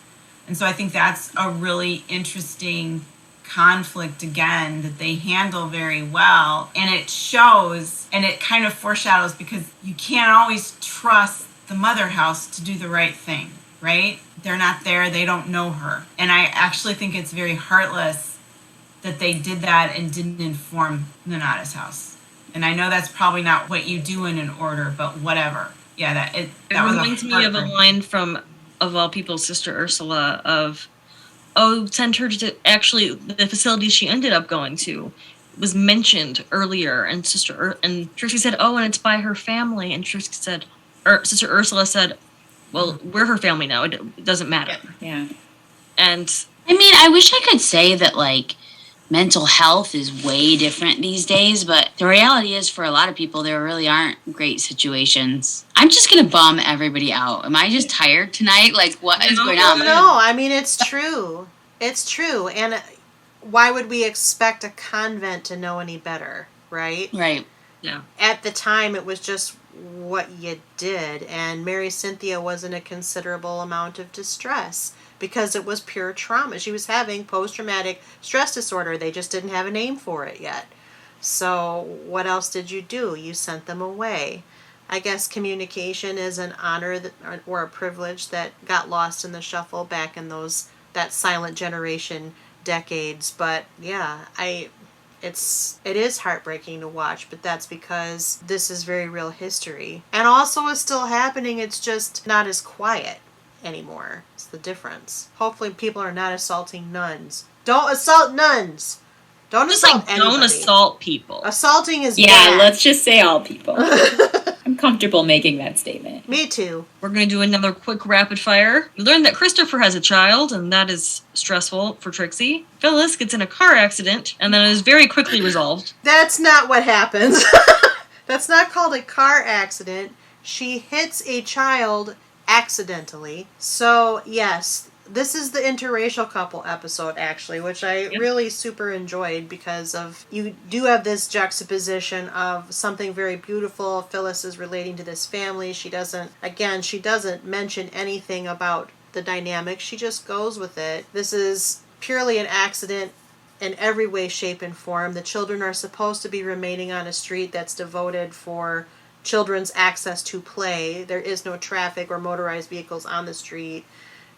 And so I think that's a really interesting conflict again that they handle very well, and it shows and it kind of foreshadows, because you can't always trust the mother house to do the right thing, right? They're not there. They don't know her. And I actually think it's very heartless that they did that and didn't inform Nonnatus house. And I know that's probably not what you do in an order, but whatever. Yeah, that reminds me of a line from, of all people, Sister Ursula of, send her to actually the facility she ended up going to was mentioned earlier, and and Trixie said, and it's by her family, and Trixie said, Sister Ursula said, well, we're her family now. It doesn't matter. Yeah. And I mean, I wish I could say that like mental health is way different these days, but the reality is for a lot of people, there really aren't great situations. I'm just going to bum everybody out. Am I just tired tonight? Like, what is going on? No, I mean, it's true. It's true. And why would we expect a convent to know any better, right? Right. Yeah. At the time, it was just what you did, and Mary Cynthia was in a considerable amount of distress because it was pure trauma. She was having post-traumatic stress disorder. They just didn't have a name for it yet. So what else did you do? You sent them away. I guess communication is an honor or a privilege that got lost in the shuffle back in that silent generation decades. But yeah, it is heartbreaking to watch, but that's because this is very real history. And also is still happening, it's just not as quiet anymore. It's the difference. Hopefully people are not assaulting nuns. Don't assault nuns! Don't assault anybody. Don't assault people. Assaulting is Yeah, bad. let's just say all people. I'm comfortable making that statement. Me too. We're going to do another quick rapid fire. You learn that Christopher has a child, and that is stressful for Trixie. Phyllis gets in a car accident, and then is very quickly resolved. That's not what happens. That's not called a car accident. She hits a child accidentally. So, yes, this is the interracial couple episode, actually, which I really super enjoyed because of, you do have this juxtaposition of something very beautiful. Phyllis is relating to this family. She doesn't mention anything about the dynamic. She just goes with it. This is purely an accident in every way, shape, and form. The children are supposed to be remaining on a street that's devoted for children's access to play. There is no traffic or motorized vehicles on the street.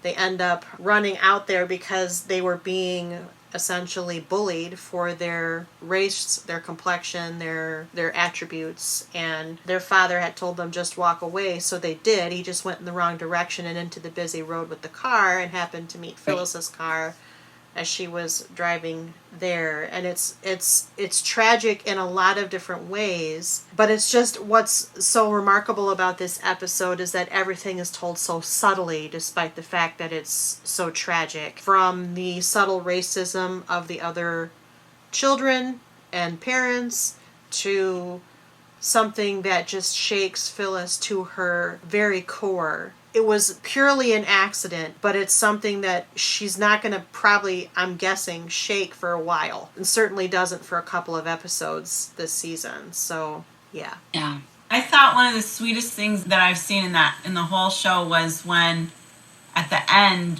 They end up running out there because they were being essentially bullied for their race, their complexion, their attributes, and their father had told them just walk away, so they did. He just went in the wrong direction and into the busy road with the car and happened to meet Phyllis's car as she was driving there. And it's tragic in a lot of different ways, but it's just what's so remarkable about this episode is that everything is told so subtly despite the fact that it's so tragic. From the subtle racism of the other children and parents to something that just shakes Phyllis to her very core. It was purely an accident, but it's something that she's not going to probably, I'm guessing, shake for a while. And certainly doesn't for a couple of episodes this season. So, yeah. Yeah. I thought one of the sweetest things that I've seen in the whole show was when, at the end,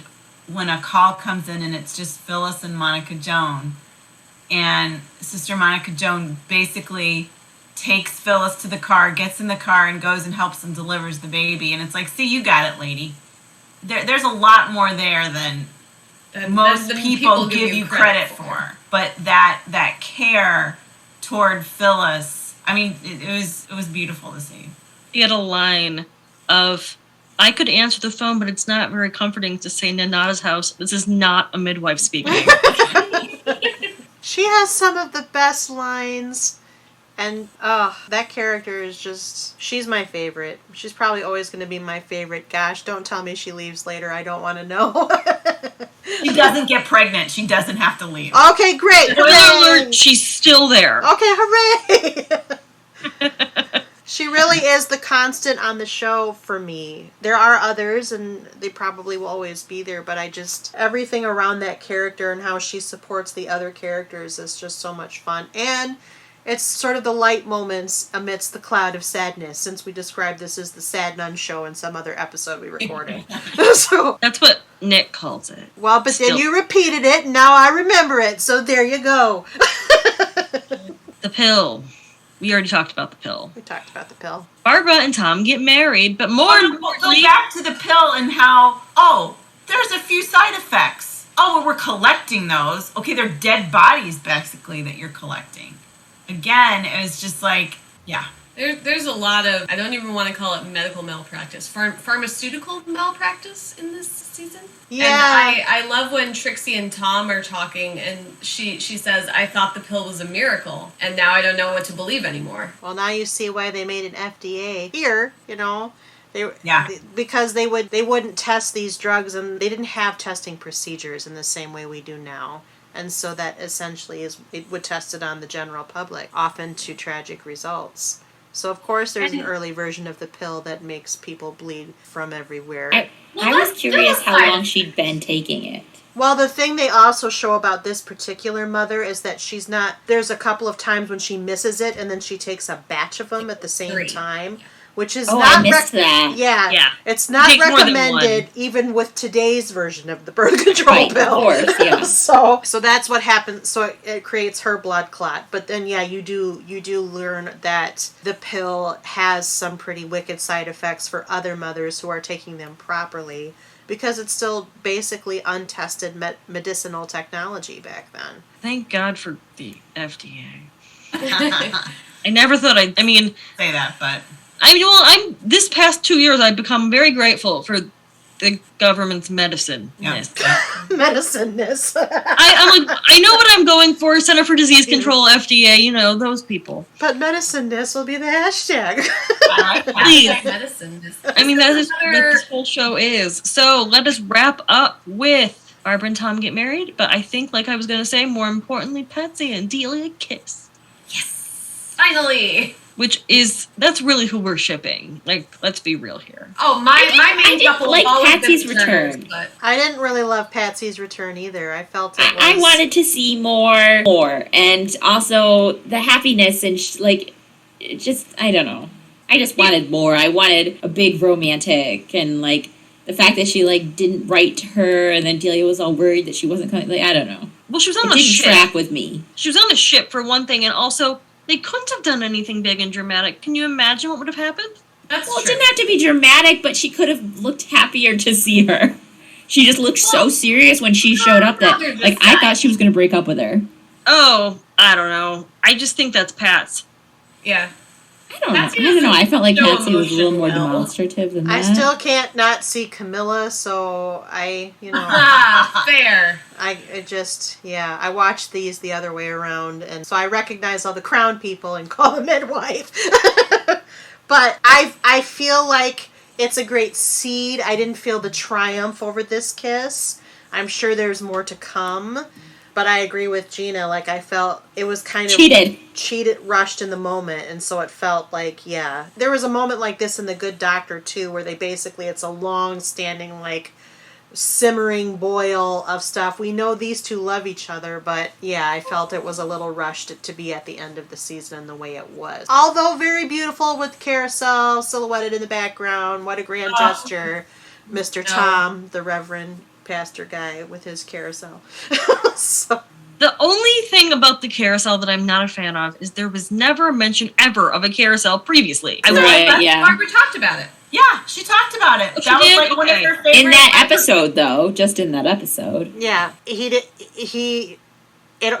when a call comes in and it's just Phyllis and Monica Joan. And Sister Monica Joan basically takes Phyllis to the car, gets in the car, and goes and helps and delivers the baby. And it's like, see, you got it, lady. There's a lot more there than most people give you credit for. But that care toward Phyllis, I mean, it was beautiful to see. He had a line of, I could answer the phone, but it's not very comforting to say Nonnatus house. This is not a midwife speaking. She has some of the best lines. And, that character is just, she's my favorite. She's probably always going to be my favorite. Gosh, don't tell me she leaves later. I don't want to know. She doesn't get pregnant. She doesn't have to leave. Okay, great. Spoiler alert, she's still there. Okay, hooray. She really is the constant on the show for me. There are others, and they probably will always be there, but everything around that character and how she supports the other characters is just so much fun. And it's sort of the light moments amidst the cloud of sadness, since we described this as the Sad Nun Show in some other episode we recorded. So that's what Nick calls it. Well, but then you repeated it, and now I remember it, so there you go. The pill. We already talked about the pill. We talked about the pill. Barbara and Tom get married, but more importantly... Go back to the pill and how, there's a few side effects. Oh, we're collecting those. Okay, they're dead bodies, basically, that you're collecting. Again, it was just like, yeah. There's a lot of, I don't even want to call it medical malpractice, pharmaceutical malpractice in this season. Yeah. And I love when Trixie and Tom are talking, and she says, I thought the pill was a miracle, and now I don't know what to believe anymore. Well, now you see why they made an FDA here, Yeah. Because they wouldn't test these drugs, and they didn't have testing procedures in the same way we do now. And so that essentially it would test it on the general public, often to tragic results. So, of course, there's an early version of the pill that makes people bleed from everywhere. I was curious how long she'd been taking it. Well, the thing they also show about this particular mother is that she's not... There's a couple of times when she misses it, and then she takes a batch of them at the same time, which is not... I missed that. Yeah. It's not recommended, even with today's version of the birth control pill. Of course, yeah. So that's what happens. So it creates her blood clot. But then, you do learn that the pill has some pretty wicked side effects for other mothers who are taking them properly, because it's still basically untested medicinal technology back then. Thank God for the FDA. I never thought say that, but... this past 2 years, I've become very grateful for the government's medicine-ness. Medicine-ness. I'm like, I know what I'm going for, Center for Disease Control, FDA, those people. But medicine-ness will be the hashtag. I like that. Please. Medicine. That is what this whole show is. So let us wrap up with Barbara and Tom get married, but I think, like I was going to say, more importantly, Patsy and Delia kiss. Yes! Finally! That's really who we're shipping. Like, let's be real here. Oh, my main couple like always Patsy's been Turners, return. but... I didn't really love Patsy's return either. I felt it was... I wanted to see more, and also the happiness and I don't know. I just wanted more. I wanted a big romantic, and the fact that she didn't write to her, and then Delia was all worried that she wasn't coming. I don't know. Well, she was on the ship. Didn't track with me. She was on the ship for one thing, and also they couldn't have done anything big and dramatic. Can you imagine what would have happened? That's Well, true. it didn't have to be dramatic, but she could have looked happier to see her. She just looked so serious when she showed up that, I thought she was going to break up with her. Oh, I don't know. I just think that's Pat's. Yeah. I don't know. I felt like No Patsy was a little more emotion, no. demonstrative than that. I still can't not see Camilla, so I Fair. I watched these the other way around, and so I recognize all the crown people and call them midwife. But I feel like it's a great seed. I didn't feel the triumph over this kiss. I'm sure there's more to come. But I agree with Gina. I felt it was kind of cheated, rushed in the moment, and so it felt like, there was a moment like this in The Good Doctor too, where it's a long-standing simmering boil of stuff. We know these two love each other, but I felt it was a little rushed to be at the end of the season in the way it was. Although very beautiful with carousel silhouetted in the background. What a grand gesture, Mr. Tom, the Reverend pastor guy with his carousel. So. The only thing about the carousel that I'm not a fan of is there was never a mention ever of a carousel previously. Barbara talked about it. Yeah, she talked about it. That was one of her favorite. In that episode, though, just in that episode. Yeah, it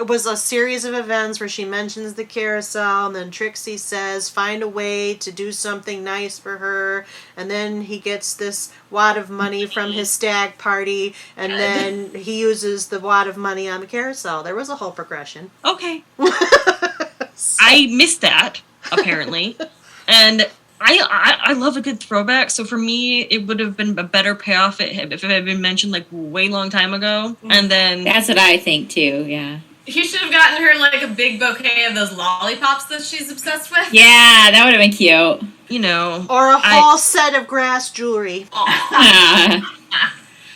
was a series of events where she mentions the carousel, and then Trixie says, find a way to do something nice for her, and then he gets this wad of money from his stag party, and then he uses the wad of money on the carousel. There was a whole progression. Okay. I missed that, apparently. And I love a good throwback, so for me, it would have been a better payoff if it had been mentioned way long time ago, and then... That's what I think, too, yeah. He should have gotten her, a big bouquet of those lollipops that she's obsessed with. Yeah, that would have been cute. Or a whole set of grass jewelry.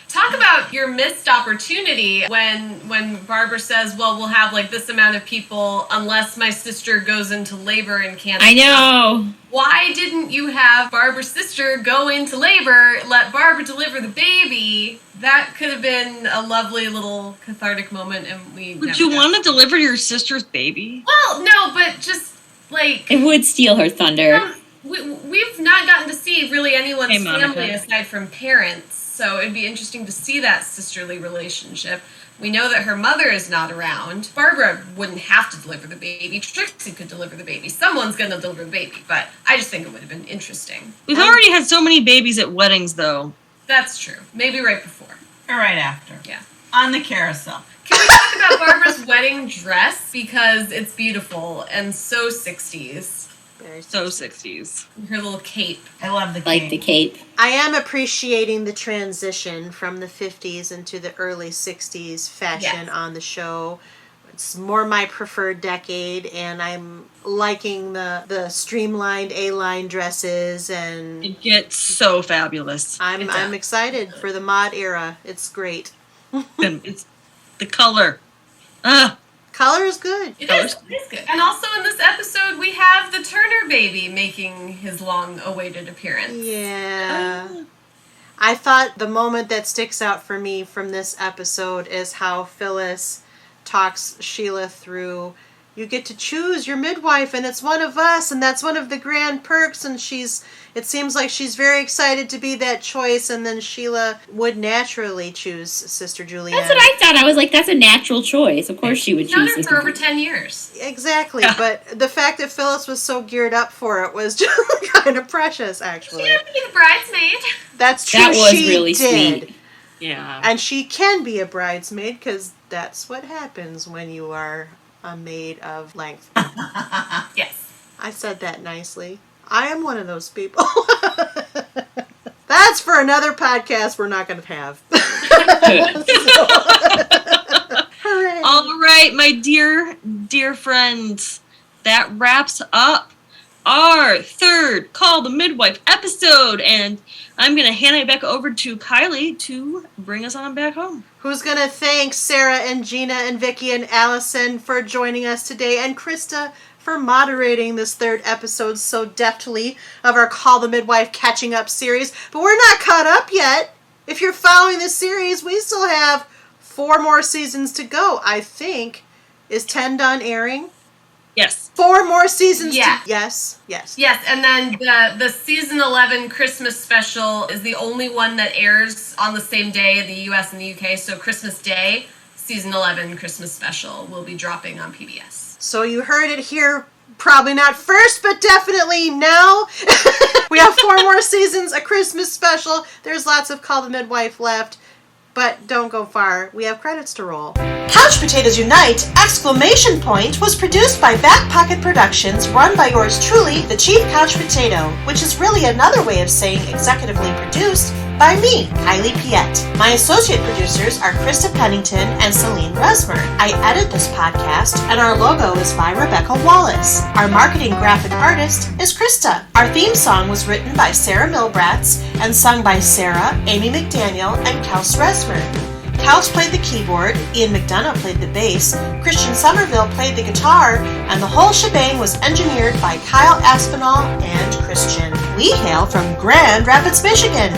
Talk about your missed opportunity when Barbara says, well, we'll have this amount of people unless my sister goes into labor and can't. I know. Why didn't you have Barbara's sister go into labor, let Barbara deliver the baby? That could have been a lovely little cathartic moment, and we. Would you want to deliver your sister's baby? Well, no, but just like... It would steal her thunder. We've not gotten to see really anyone's Hey, Monica. family aside from parents, so it'd be interesting to see that sisterly relationship. We know that her mother is not around. Barbara wouldn't have to deliver the baby. Trixie could deliver the baby. Someone's going to deliver the baby, but I just think it would have been interesting. We've already had so many babies at weddings, though. That's true. Maybe right before. Or right after. Yeah. On the carousel. Can we talk about Barbara's wedding dress? Because it's beautiful and so 60s. So 60s. Her little cape. I love the cape. Like the cape. I am appreciating the transition from the 50s into the early 60s fashion Yes. on the show. It's more my preferred decade, and I'm liking the streamlined A-line dresses, and It gets so fabulous. I'm excited for the mod era. It's great. And it's the color. Color is good. It is good. And also in this episode, we have the Turner baby making his long-awaited appearance. Yeah. I thought the moment that sticks out for me from this episode is how Phyllis talks Sheila through, you get to choose your midwife and it's one of us and that's one of the grand perks, and it seems like she's very excited to be that choice, and then Sheila would naturally choose Sister Julianne. That's what I thought. I was like, that's a natural choice. Of course she would Known choose her Sister for over Julianne. 10 years. Exactly, but the fact that Phyllis was so geared up for it was just kind of precious, actually. She didn't be the bridesmaid. That's true. That was she really did. sweet. Yeah. And she can be a bridesmaid, because that's what happens when you are a maid of length. Yes. I said that nicely. I am one of those people. That's for another podcast we're not going to have. Hooray. All right, my dear friends, that wraps up our third Call the Midwife episode, and I'm going to hand it back over to Kylie to bring us on back home. Who's going to thank Sarah and Gina and Vicky and Allison for joining us today, and Krista for moderating this third episode so deftly of our Call the Midwife catching up series. But we're not caught up yet. If you're following this series, we still have 4 more seasons to go, I think. Is 10 done airing? Yes. 4 more seasons Yeah. Yes. Yes, and then the season 11 Christmas special is the only one that airs on the same day in the US and the UK. So Christmas Day, season 11 Christmas special will be dropping on PBS. So you heard it here, probably not first, but definitely now. We have 4 more seasons, a Christmas special. There's lots of Call the Midwife left. But don't go far. We have credits to roll. Couch Potatoes Unite! Exclamation point was produced by Back Pocket Productions, run by yours truly, the Chief Couch Potato, which is really another way of saying executively produced by me, Kylie Piette. My associate producers are Krista Pennington and Selene Rezmer. I edit this podcast, and our logo is by Rebecca Wallace. Our marketing graphic artist is Krista. Our theme song was written by Sarah Milbratz and sung by Sarah, Amy McDaniel, and Kels Rezmer. Kels played the keyboard, Ian McDonough played the bass, Christian Somerville played the guitar, and the whole shebang was engineered by Kyle Aspinall and Christian. We hail from Grand Rapids, Michigan.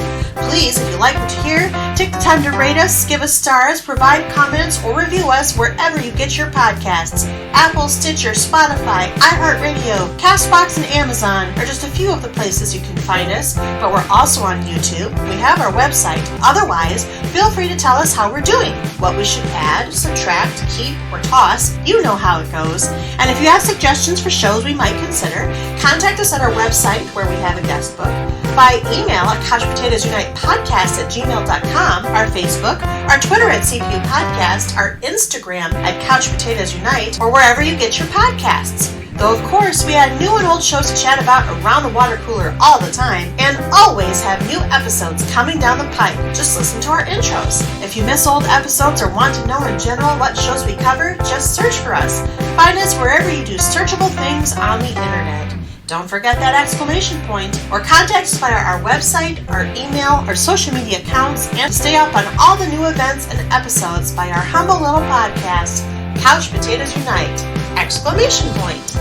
Please, if you like what you hear, take the time to rate us, give us stars, provide comments, or review us wherever you get your podcasts. Apple, Stitcher, Spotify, iHeartRadio, CastBox, and Amazon are just a few of the places you can find us, but we're also on YouTube. We have our website. Otherwise, feel free to tell us how we're doing, what we should add, subtract, keep, or toss. You know how it goes. And if you have suggestions for shows we might consider, contact us at our website where we have a guest book, by email at couchpotatoesunitepodcast@gmail.com, our Facebook, our Twitter at CPU Podcast, our Instagram at Couch Potatoes Unite, or wherever you get your podcasts. Though, of course, we add new and old shows to chat about around the water cooler all the time, and always have new episodes coming down the pipe. Just listen to our intros. If you miss old episodes or want to know in general what shows we cover, just search for us. Find us wherever you do searchable things on the internet. Don't forget that exclamation point, or contact us via our website, our email, our social media accounts, and stay up on all the new events and episodes by our humble little podcast, Couch Potatoes Unite! Exclamation point.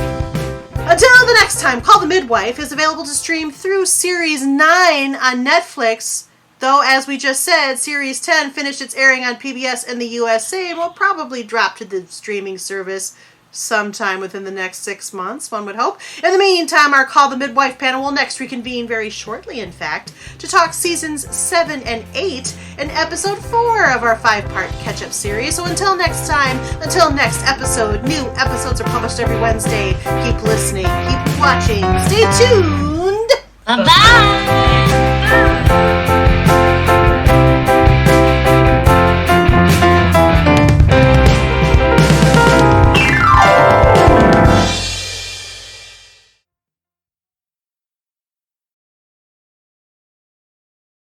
Until the next time, Call the Midwife is available to stream through Series 9 on Netflix, though, as we just said, Series 10 finished its airing on PBS in the USA and will probably drop to the streaming service sometime within the next 6 months, one would hope. In the meantime, our Call the Midwife panel will next reconvene very shortly, in fact, to talk seasons 7 and 8 and episode 4 of our 5-part catch-up series. So until next time, until next episode, new episodes are published every Wednesday. Keep listening, keep watching, stay tuned! Bye-bye!